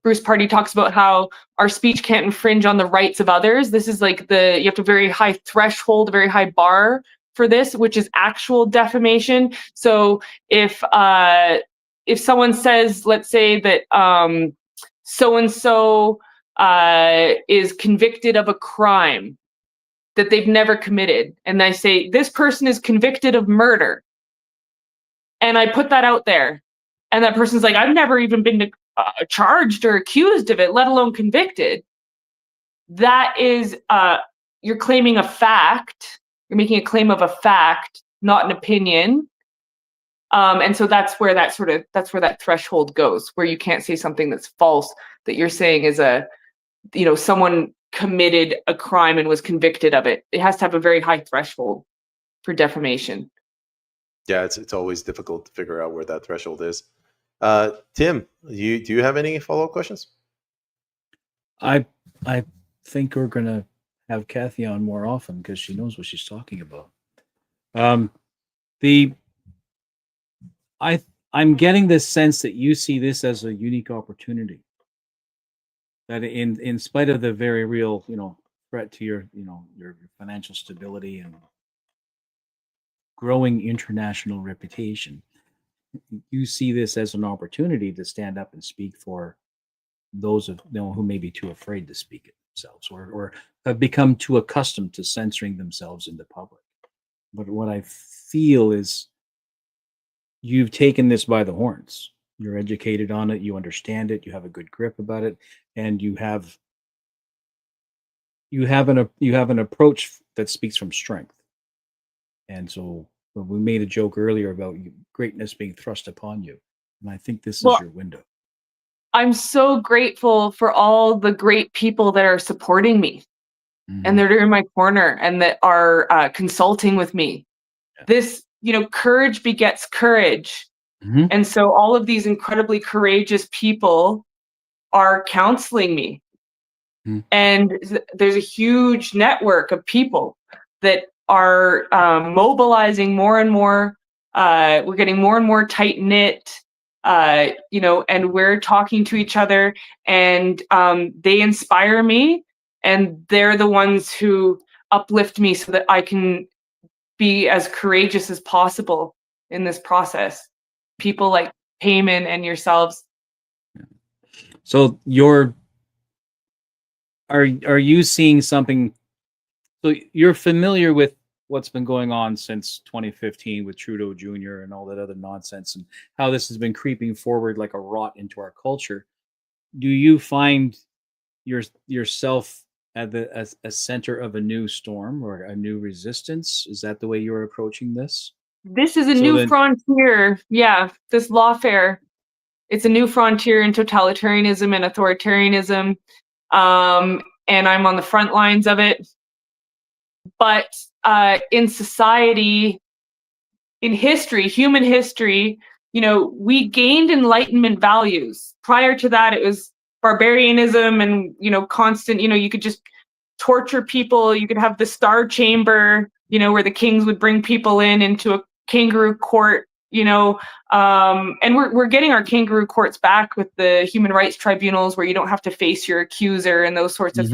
Bruce Pardy talks about how our speech can't infringe on the rights of others. This is like you have a very high threshold, a very high bar for this, which is actual defamation. So if someone says, let's say that so-and-so is convicted of a crime that they've never committed, and I say, this person is convicted of murder, and I put that out there, and that person's like, I've never even been charged or accused of it, let alone convicted. That is, you're claiming a fact. You're making a claim of a fact, not an opinion. And so that's where that threshold goes, where you can't say something that's false, that you're saying is someone committed a crime and was convicted of it. It has to have a very high threshold for defamation. Yeah, it's always difficult to figure out where that threshold is. Tim, do you have any follow-up questions? I think we're gonna have Kathy on more often because she knows what she's talking about. I'm getting this sense that you see this as a unique opportunity. That in spite of the very real, threat to your financial stability and growing international reputation, you see this as an opportunity to stand up and speak for those who may be too afraid to speak it themselves, or have become too accustomed to censoring themselves in the public. But what I feel is you've taken this by the horns. You're educated on it. You understand it. You have a good grip about it, and you have an approach that speaks from strength. And so we made a joke earlier about greatness being thrust upon you, and I think this is your window. I'm so grateful for all the great people that are supporting me, and that are in my corner, and that are consulting with me. Yeah. This, courage begets courage. Mm-hmm. And so all of these incredibly courageous people are counseling me. Mm-hmm. And there's a huge network of people that are mobilizing more and more. We're getting more and more tight knit, and we're talking to each other, and they inspire me, and they're the ones who uplift me so that I can be as courageous as possible in this process. People like Payman and yourselves. So are you seeing something? So you're familiar with what's been going on since 2015 with Trudeau Jr. and all that other nonsense, and how this has been creeping forward like a rot into our culture. do you find yourself at a center of a new storm or a new resistance? Is that the way you're approaching this? This is a So new then- frontier. Yeah, this lawfare. It's a new frontier in totalitarianism and authoritarianism. And I'm on the front lines of it. But in society, in history, human history, we gained Enlightenment values. Prior to that, it was barbarianism and, constant, you could just torture people. You could have the Star Chamber, where the kings would bring people into a kangaroo court, and we're getting our kangaroo courts back with the human rights tribunals where you don't have to face your accuser and those sorts of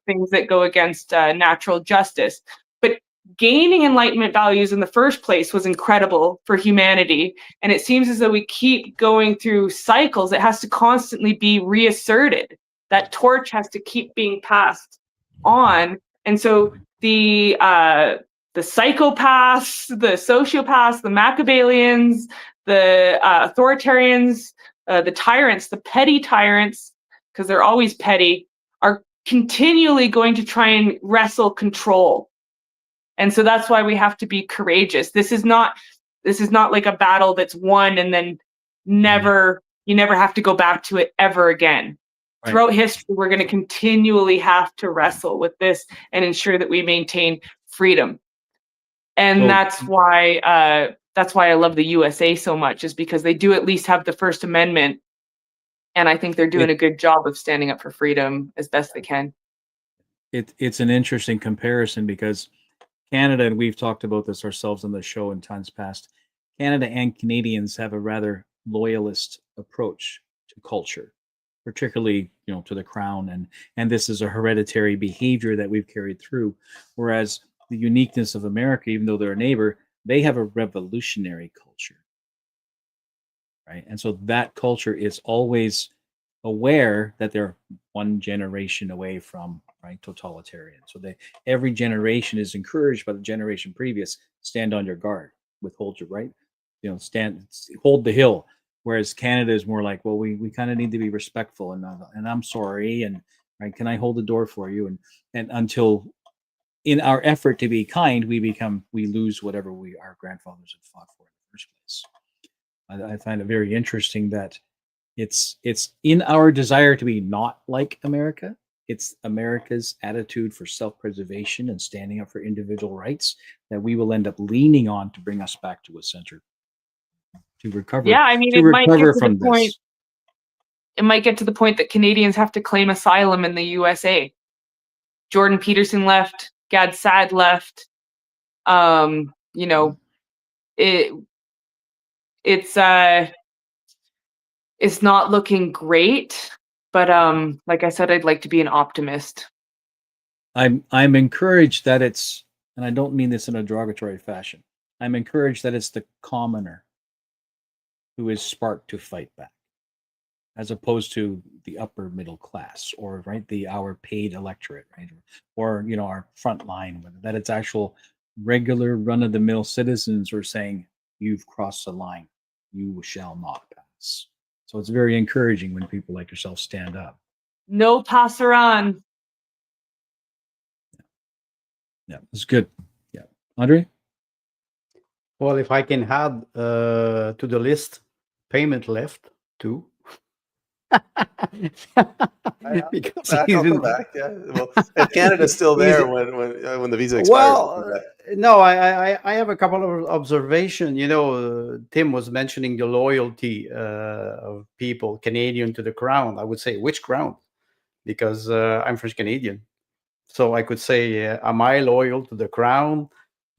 things that go against natural justice. But gaining Enlightenment values in the first place was incredible for humanity. And it seems as though we keep going through cycles. It has to constantly be reasserted. That torch has to keep being passed on. And so the psychopaths, the sociopaths, the Machiavellians, the authoritarians, the tyrants, the petty tyrants, because they're always petty, are continually going to try and wrestle control. And so that's why we have to be courageous. This is not like a battle that's won and then you never have to go back to it ever again. Right. Throughout history, we're going to continually have to wrestle with this and ensure that we maintain freedom. And that's why I love the USA so much, is because they do at least have the First Amendment. And I think they're doing a good job of standing up for freedom as best they can. It's an interesting comparison because Canada, and we've talked about this ourselves on the show in times past, Canada and Canadians have a rather loyalist approach to culture, particularly, to the crown. And this is a hereditary behavior that we've carried through. Whereas the uniqueness of America, even though they're a neighbor, they have a revolutionary culture, right? And so that culture is always aware that they're one generation away from, right, totalitarian. So every generation is encouraged by the generation previous, stand on your guard, withhold your right, hold the hill. Whereas Canada is more like, well, we kind of need to be respectful, and I'm sorry, and right, can I hold the door for you? And until, in our effort to be kind, we lose whatever our grandfathers have fought for in the first place. I find it very interesting that it's in our desire to be not like America. It's America's attitude for self-preservation and standing up for individual rights that we will end up leaning on to bring us back to a center to recover. Yeah, I mean, it might get to the point. It might get to the point that Canadians have to claim asylum in the USA. Jordan Peterson left. Gad Saad left. It's not looking great, but like I said, I'd like to be an optimist. I'm encouraged that it's, and I don't mean this in a derogatory fashion, I'm encouraged that it's the commoner who is sparked to fight back, as opposed to the upper middle class, or right, our paid electorate, right, or our front line. That it's actual regular run-of-the-mill citizens who are saying, "You've crossed the line, you shall not pass." So it's very encouraging when people like yourself stand up. No passerán. Yeah, it's good. Yeah, Andre. Well, if I can add to the list, payment left too. Because I'll come back. Yeah. Well, if Canada's still there when the visa expires. Well, no, I have a couple of observations. Tim was mentioning the loyalty of people, Canadian to the crown. I would say, which crown? Because I'm French Canadian. So I could say, am I loyal to the crown,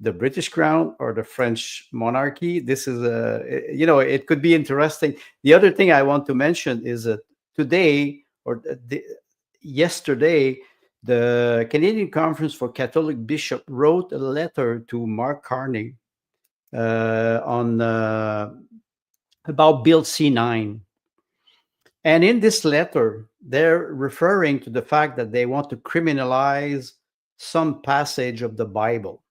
the British crown, or the French monarchy? This is it could be interesting. The other thing I want to mention is that today, or yesterday, the Canadian Conference for Catholic Bishops wrote a letter to Mark Carney on about Bill C-9. And in this letter, they're referring to the fact that they want to criminalize some passage of the Bible.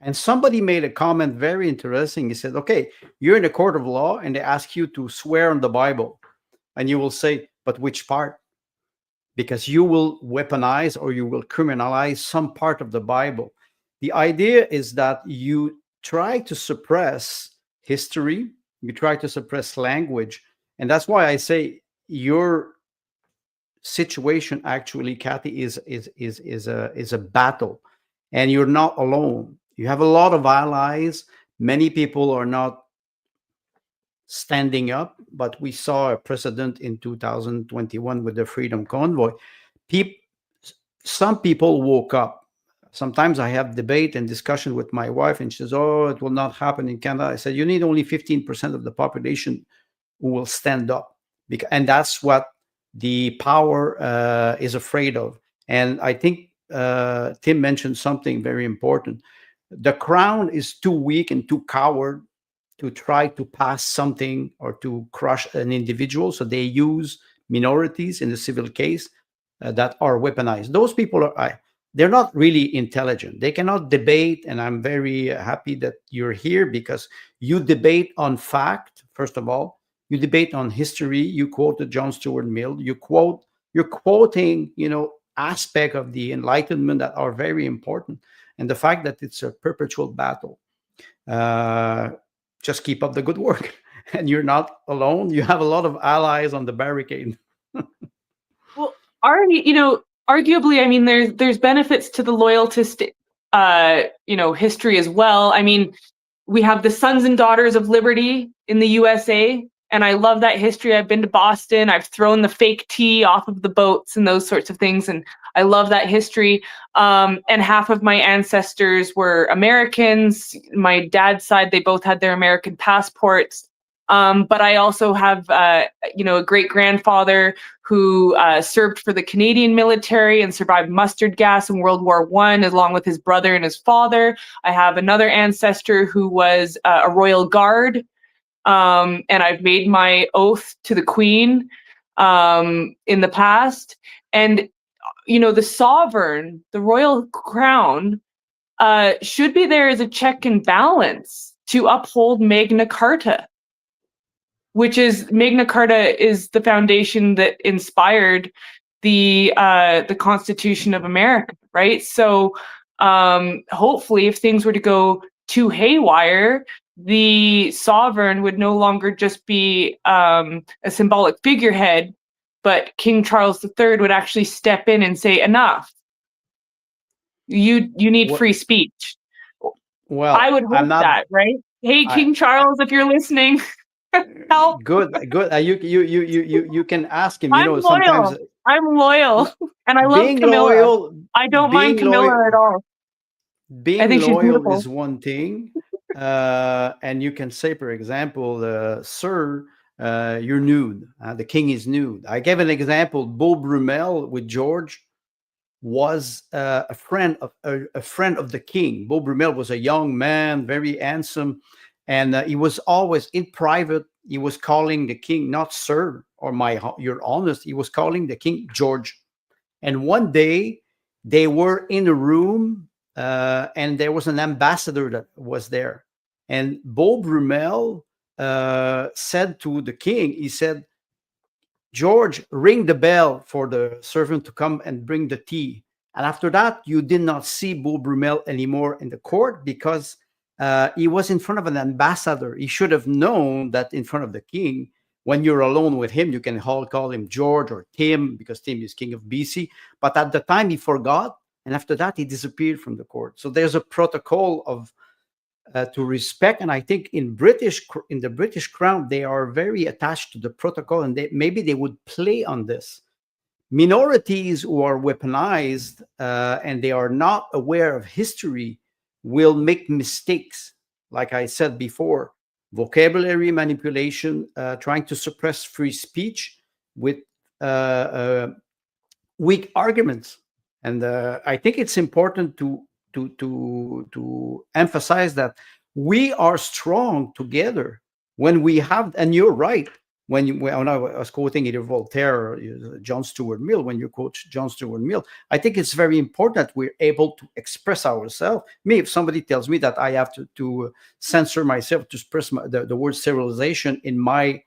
And somebody made a comment very interesting. He said, okay, you're in a court of law and they ask you to swear on the Bible. And you will say, but which part? Because you will weaponize or you will criminalize some part of the Bible. The idea is that you try to suppress history, you try to suppress language, and that's why I say your situation actually, Kathy, is a battle, and you're not alone. You have a lot of allies. Many people are not standing up, but we saw a precedent in 2021 with the Freedom Convoy. Some people woke up. Sometimes I have debate and discussion with my wife, and she says, "Oh, it will not happen in Canada." I said, "You need only 15% of the population who will stand up," and that's what the power is afraid of. And I think Tim mentioned something very important. The crown is too weak and too coward to try to pass something or to crush an individual. So they use minorities in the civil case that are weaponized. Those people they're not really intelligent. They cannot debate. And I'm very happy that you're here, because you debate on fact, first of all. You debate on history. You quoted John Stuart Mill. You're quoting, aspect of the Enlightenment that are very important. And the fact that it's a perpetual battle. Just keep up the good work, and you're not alone. You have a lot of allies on the barricade. Well, arguably, I mean, there's benefits to the loyalist, history as well. I mean, we have the Sons and Daughters of Liberty in the USA, and I love that history. I've been to Boston. I've thrown the fake tea off of the boats and those sorts of things, and I love that history. And half of my ancestors were Americans. My dad's side, they both had their American passports. But I also have, a great-grandfather who served for the Canadian military and survived mustard gas in World War I, along with his brother and his father. I have another ancestor who was a Royal Guard, and I've made my oath to the Queen in the past. And, the sovereign, the royal crown, should be there as a check and balance to uphold Magna Carta, which is Magna Carta is the foundation that inspired the Constitution of America, right? So hopefully, if things were to go too haywire, the sovereign would no longer just be a symbolic figurehead, but King Charles III would actually step in and say, "Enough. You need free speech." Well, I would hope that, right? Hey, King Charles, if you're listening, help. Good. You can ask him. I'm loyal. Sometimes I'm loyal, and I love Camilla. Loyal, I don't mind Camilla at all. Being I think she's loyal beautiful. is one thing, and you can say, for example, "Sir, you're nude. The king is nude." I gave an example. Beau Brummel with George was a friend of the king. Beau Brummel was a young man, very handsome, and he was always in private. He was calling the king not "Sir" or "Your Honest." He was calling the king George. And one day they were in a room, and there was an ambassador that was there. And Beau Brummel said to the king, he said, "George, ring the bell for the servant to come and bring the tea." And after that, you did not see Beau Brummel anymore in the court, because he was in front of an ambassador. He should have known that in front of the king, when you're alone with him, you can call him George or Tim, because Tim is king of BC. But at the time, he forgot. And after that, he disappeared from the court. So there's a protocol of to respect. And I think in the British Crown, they are very attached to the protocol, and maybe they would play on this. Minorities who are weaponized and they are not aware of history will make mistakes. Like I said before, vocabulary manipulation, trying to suppress free speech with weak arguments. And I think it's important to emphasize that we are strong together when we have. And you're right. When I was quoting either Voltaire or John Stuart Mill, when you quote John Stuart Mill, I think it's very important that we're able to express ourselves. If somebody tells me that I have to censor myself to express the word civilization in my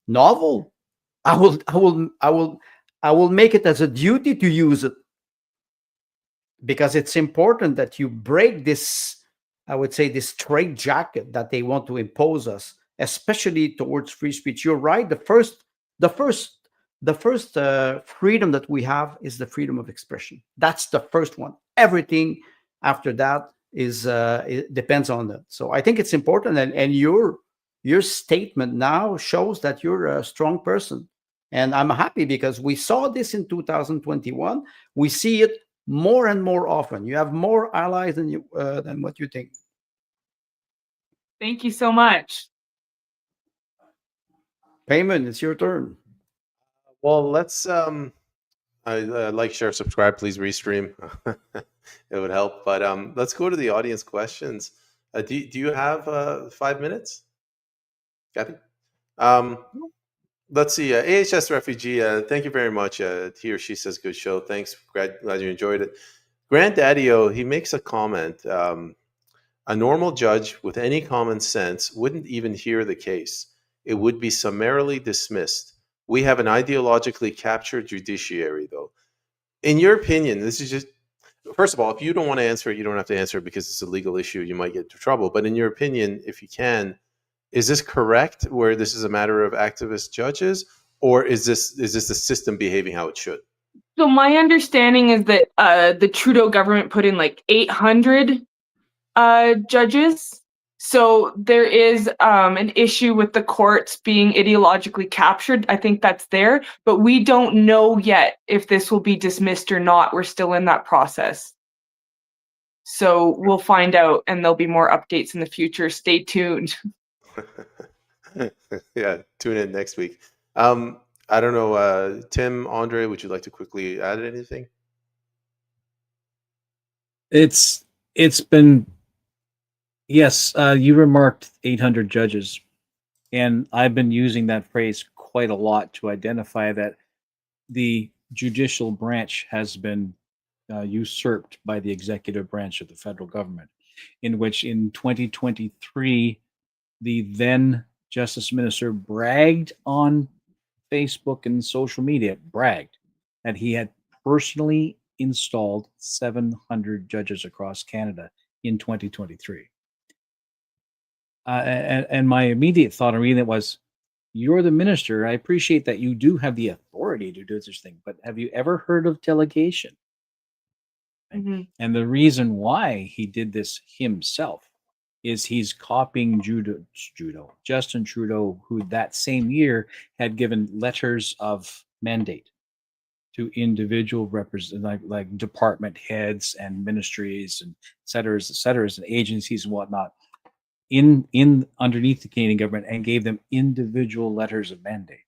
novel, I will make it as a duty to use it, because it's important that you break this, I would say, this straitjacket that they want to impose us, especially towards free speech. You're right. The first freedom that we have is the freedom of expression. That's the first one. Everything after that is it depends on that. So I think it's important, and your statement now shows that you're a strong person, and I'm happy because we saw this in 2021. We see it more and more often. You have more allies than what you think. Thank you so much. Payment, it's your turn. Well, let's like, share, subscribe, please restream. It would help. But let's go to the audience questions. Do you have 5 minutes, Kathy? Let's see. AHS refugee. Thank you very much. He or she says good show. Thanks. Glad you enjoyed it. Granddaddy-O, he makes a comment. A normal judge with any common sense wouldn't even hear the case. It would be summarily dismissed. We have an ideologically captured judiciary, though. In your opinion, this is just, first of all, if you don't want to answer it, you don't have to answer it because it's a legal issue. You might get into trouble. But in your opinion, if you can, is this correct, where this is a matter of activist judges, or is this the system behaving how it should? So my understanding is that the Trudeau government put in like 800 judges. So there is an issue with the courts being ideologically captured. I think that's there, but we don't know yet if this will be dismissed or not. We're still in that process. So we'll find out, and there'll be more updates in the future. Stay tuned. Yeah, tune in next week. I don't know, Tim, Andre, would you like to quickly add anything? It's been, yes, you remarked 800 judges, and I've been using that phrase quite a lot to identify that the judicial branch has been usurped by the executive branch of the federal government, in which in 2023, the then Justice Minister bragged on Facebook and social media, bragged that he had personally installed 700 judges across Canada in 2023. And my immediate thought on reading it was, you're the minister. I appreciate that you do have the authority to do this thing, but have you ever heard of delegation? Mm-hmm. And the reason why he did this himself is he's copying Justin Trudeau, who that same year had given letters of mandate to individual like department heads and ministries and et cetera, and agencies and whatnot in underneath the Canadian government, and gave them individual letters of mandate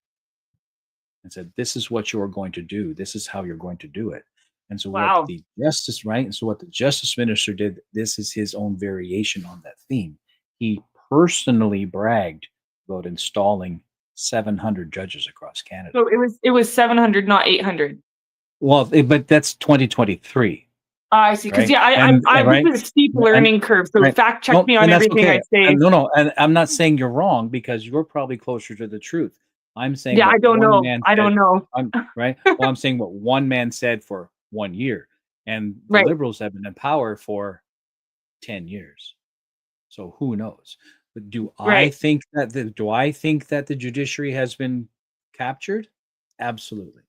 and said, this is what you're going to do. This is how you're going to do it. And so what the justice, right? And so what the justice minister did, this is his own variation on that theme. He personally bragged about installing 700 judges across Canada. So it was 700, not 800. Well, but that's 2023. I see. Because right? I right? this is a steep learning curve. So right. fact check me on everything I say. No, and I'm not saying you're wrong, because you're probably closer to the truth. I'm saying, yeah, I don't know. I don't know. Right. Well, I'm saying what one man said for 1 year, and the Right. Liberals have been in power for 10 years. So who knows? But do I think that the judiciary has been captured? Absolutely.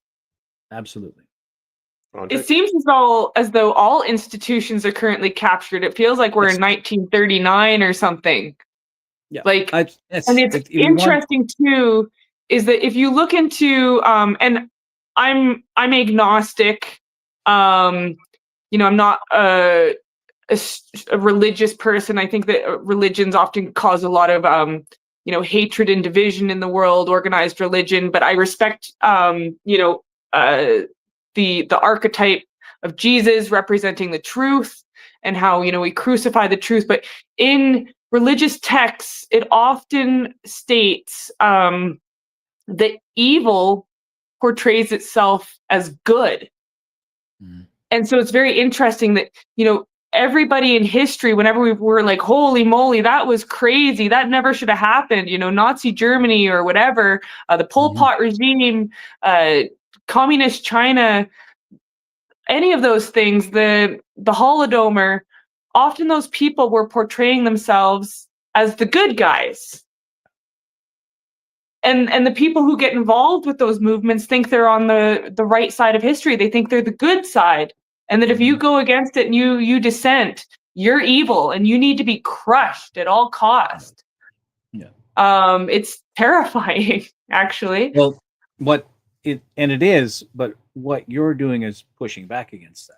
Absolutely. It seems as though all institutions are currently captured. It feels like we're in 1939 or something. Yeah. Like, and it's interesting too, is that if you look into and I'm agnostic. I'm not a religious person. I think that religions often cause a lot of hatred and division in the world, organized religion. But I respect the archetype of Jesus representing the truth, and how we crucify the truth. But in religious texts, it often states that evil portrays itself as good. Mm. And so it's very interesting that everybody in history, whenever we were like, holy moly, that was crazy, that never should have happened, you know, Nazi Germany or whatever, the Pol Pot regime, communist China, any of those things, the Holodomor, often those people were portraying themselves as the good guys. And the people who get involved with those movements think they're on the right side of history. They think they're the good side. And that if you go against it and you dissent, you're evil and you need to be crushed at all cost. Yeah. It's terrifying, actually. Well, it is, but what you're doing is pushing back against that.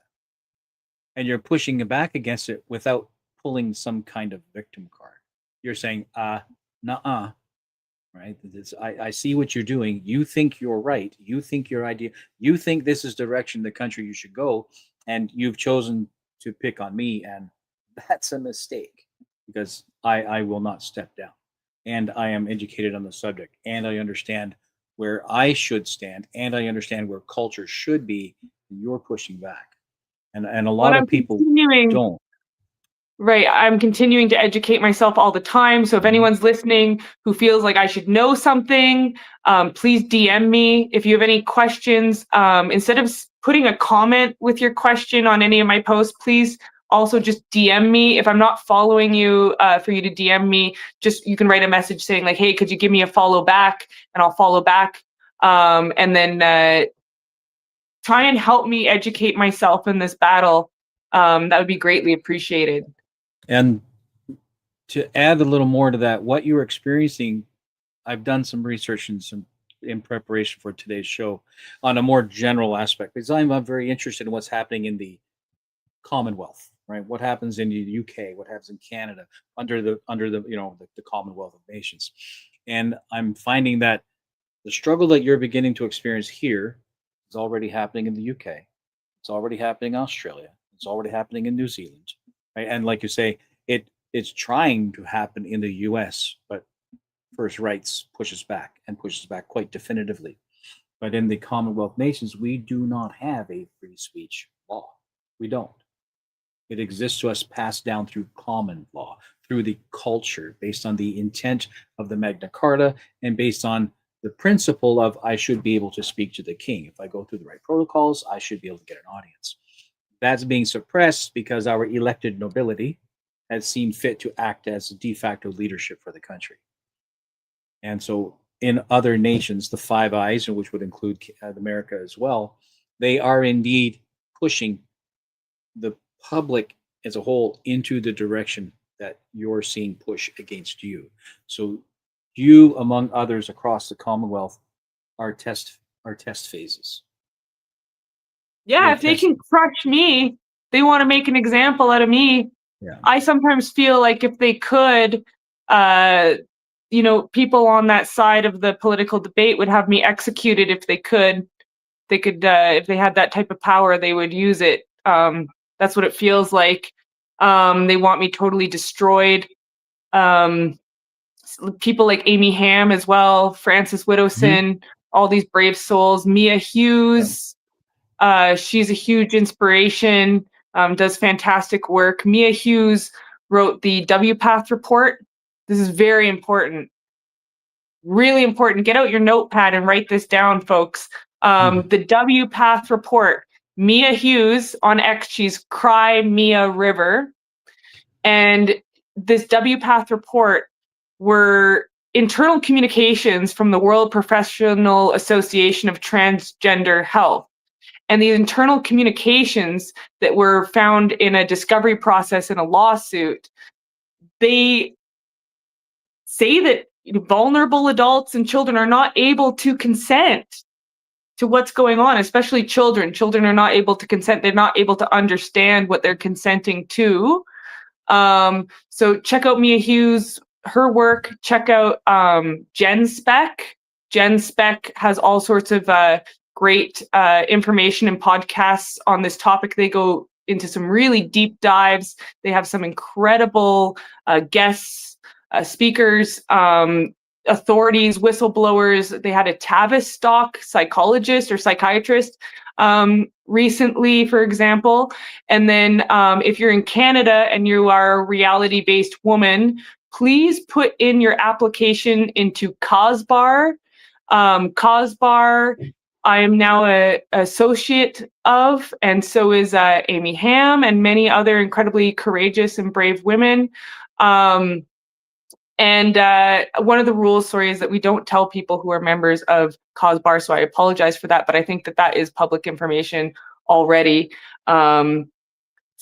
And you're pushing back against it without pulling some kind of victim card. You're saying, nuh-uh, right? I see what you're doing. You think you're right. You think your idea, you think this is the direction the country you should go, and you've chosen to pick on me, and that's a mistake, because I will not step down. And I am educated on the subject, and I understand where I should stand, and I understand where culture should be. And you're pushing back. And a lot of people don't. Right. I'm continuing to educate myself all the time. So if anyone's listening who feels like I should know something, please DM me. If you have any questions, instead of putting a comment with your question on any of my posts, please also just DM me. If I'm not following you, for you to DM me, just you can write a message saying like, hey, could you give me a follow back? And I'll follow back. And then try and help me educate myself in this battle. That would be greatly appreciated. And to add a little more to that, what you're experiencing, I've done some research and in preparation for today's show on a more general aspect, because I'm very interested in what's happening in the Commonwealth, right? What happens in the UK, what happens in Canada under the the Commonwealth of Nations. And I'm finding that the struggle that you're beginning to experience here is already happening in the UK. It's already happening in Australia. It's already happening in New Zealand. Right? And like you say, it's trying to happen in the US, but First Rights pushes back quite definitively. But in the Commonwealth nations, we do not have a free speech law. We don't. It exists to us passed down through common law, through the culture, based on the intent of the Magna Carta, and based on the principle of I should be able to speak to the king. If I go through the right protocols, I should be able to get an audience. That's being suppressed because our elected nobility has seen fit to act as de facto leadership for the country. And so in other nations, the Five Eyes, which would include America as well, they are indeed pushing the public as a whole into the direction that you're seeing push against you. So you, among others across the Commonwealth, are test phases. Yeah, if they can crush me, they want to make an example out of me. Yeah. I sometimes feel like if they could, people on that side of the political debate would have me executed if they could. They could, if they had that type of power, they would use it. That's what it feels like. They want me totally destroyed. People like Amy Ham as well, Frances Widdowson, all these brave souls. Mia Hughes. She's a huge inspiration, does fantastic work. Mia Hughes wrote the WPATH report. This is very important, really important. Get out your notepad and write this down, folks. The WPATH report. Mia Hughes on X, she's Cry Mia River. And this WPATH report were internal communications from the World Professional Association of Transgender Health. And the internal communications that were found in a discovery process in a lawsuit, they say that vulnerable adults and children are not able to consent to what's going on, especially children. Children are not able to consent. They're not able to understand what they're consenting to. So check out Mia Hughes, her work. Check out Jen Speck. Jen Speck has all sorts of great information and podcasts on this topic. They go into some really deep dives. They have some incredible guests, speakers. authorities, whistleblowers. They had a Tavistock psychologist or psychiatrist recently, for example. And then if you're in Canada and you are a reality-based woman, please put in your application into COSBAR. COSBAR, I am now an associate of, and so is Amy Ham and many other incredibly courageous and brave women. And one of the rules, sorry, is that we don't tell people who are members of COSBAR, so I apologize for that, but I think that that is public information already. So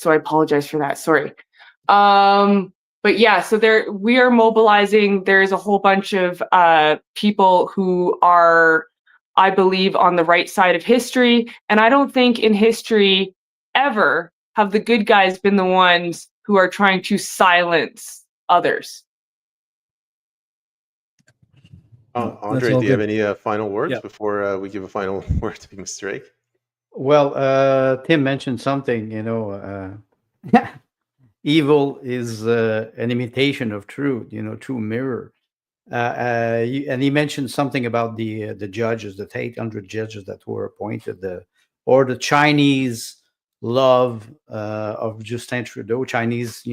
I apologize for that, sorry. But yeah, so we are mobilizing. There is a whole bunch of people who are, I believe, on the right side of history. And I don't think in history ever have the good guys been the ones who are trying to silence others. Andre, do you have any final words before we give a final word to Mr. Drake? Well, Tim mentioned something, evil is an imitation of truth, true mirror. And he mentioned something about the judges, the 800 judges that were appointed, or the Chinese love of Justin Trudeau, Chinese,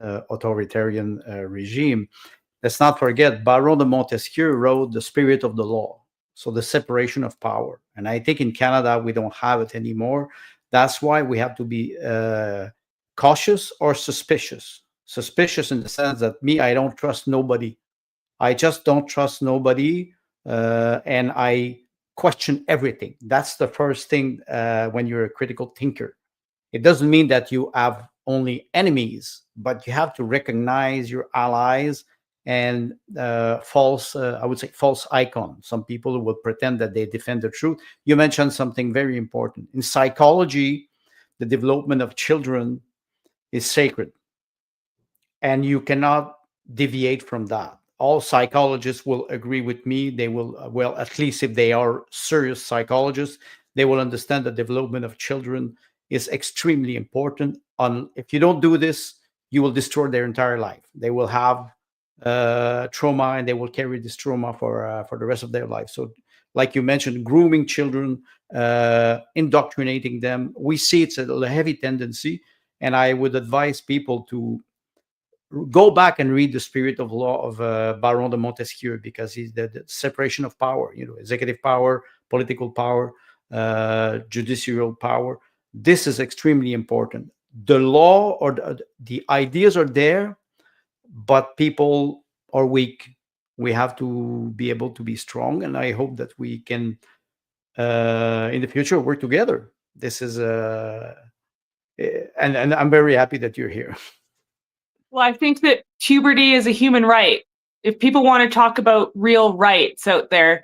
authoritarian regime. Let's not forget, Baron de Montesquieu wrote The Spirit of the Law, so the separation of power. And I think in Canada, we don't have it anymore. That's why we have to be cautious or suspicious. Suspicious in the sense that I don't trust nobody. I just don't trust nobody, and I question everything. That's the first thing when you're a critical thinker. It doesn't mean that you have only enemies, but you have to recognize your allies and false icon. Some people will pretend that they defend the truth. You mentioned something very important. In psychology, the development of children is sacred, and you cannot deviate from that. All psychologists will agree with me. They will, well, at least if they are serious psychologists, they will understand the development of children is extremely important. If you don't do this, you will destroy their entire life. They will have trauma, and they will carry this trauma for the rest of their life. So, like you mentioned, grooming children, indoctrinating them, we see it's a heavy tendency. And I would advise people to go back and read The Spirit of Law of Baron de Montesquieu, because he's the separation of power, executive power, political power, judicial power. This is extremely important. The law or the ideas are there, but people are weak. We have to be able to be strong, and I hope that we can, in the future, work together. This is and I'm very happy that you're here. Well, I think that puberty is a human right. If people want to talk about real rights out there,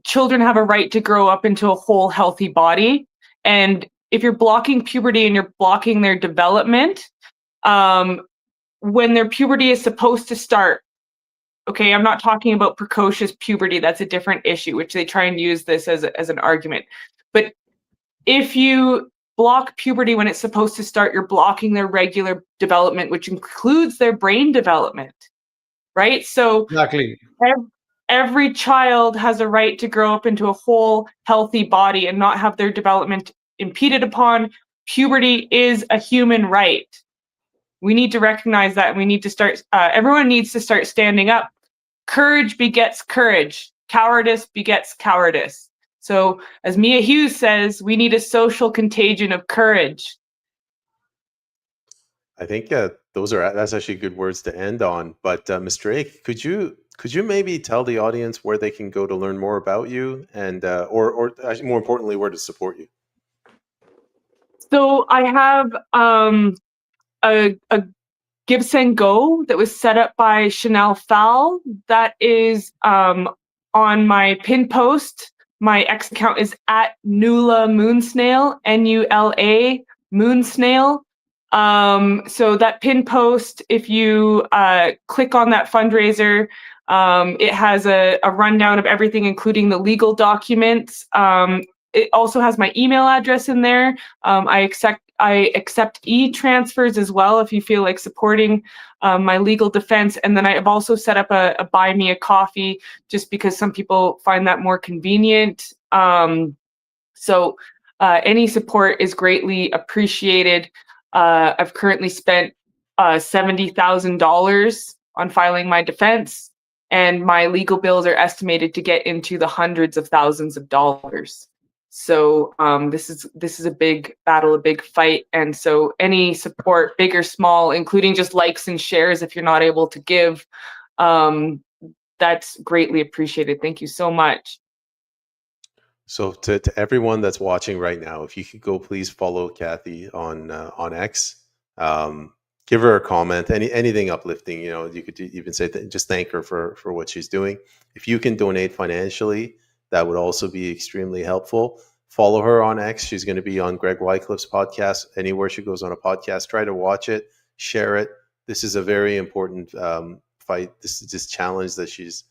children have a right to grow up into a whole, healthy body. And if you're blocking puberty and you're blocking their development, when their puberty is supposed to start, okay, I'm not talking about precocious puberty. That's a different issue, which they try and use this as an argument. But if you block puberty when it's supposed to start, you're blocking their regular development, which includes their brain development, right? So exactly. Every child has a right to grow up into a whole, healthy body and not have their development impeded upon. Puberty is a human right. We need to recognize that, and we need to start, everyone needs to start standing up. Courage begets courage. Cowardice begets cowardice. So, as Mia Hughes says, we need a social contagion of courage. I think that's actually good words to end on. But Ms. Drake, could you maybe tell the audience where they can go to learn more about you, and or actually more importantly, where to support you? So I have a Give and Go that was set up by Chanel Fowl. That is on my pin post. My X account is at Nula Moonsnail, Nula Moonsnail. So that pin post, if you click on that fundraiser, it has a rundown of everything, including the legal documents. It also has my email address in there. I I accept e-transfers as well if you feel like supporting my legal defense. And then I have also set up a buy me a coffee just because some people find that more convenient. So any support is greatly appreciated. I've currently spent $70,000 on filing my defense, and my legal bills are estimated to get into the hundreds of thousands of dollars. So this is a big battle, a big fight, and so any support, big or small, including just likes and shares if you're not able to give, that's greatly appreciated. Thank you so much. So to everyone that's watching right now, if you could go please follow Kathy on X. Give her a comment, anything uplifting. You know, you could even say just thank her for what she's doing. If you can donate financially, that would also be extremely helpful. Follow her on X. She's going to be on Greg Wycliffe's podcast. Anywhere she goes on a podcast, try to watch it, share it. This is a very important fight. This challenge that she's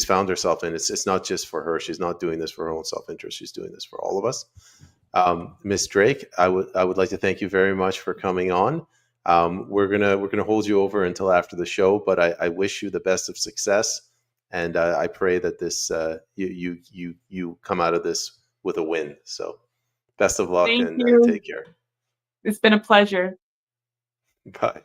found herself in. It's not just for her. She's not doing this for her own self-interest. She's doing this for all of us. Ms. Drake, I would like to thank you very much for coming on. We're gonna hold you over until after the show, but I wish you the best of success, and I pray that this you come out of this with a win. So, best of luck. Thank and you. Take care. It's been a pleasure. Bye.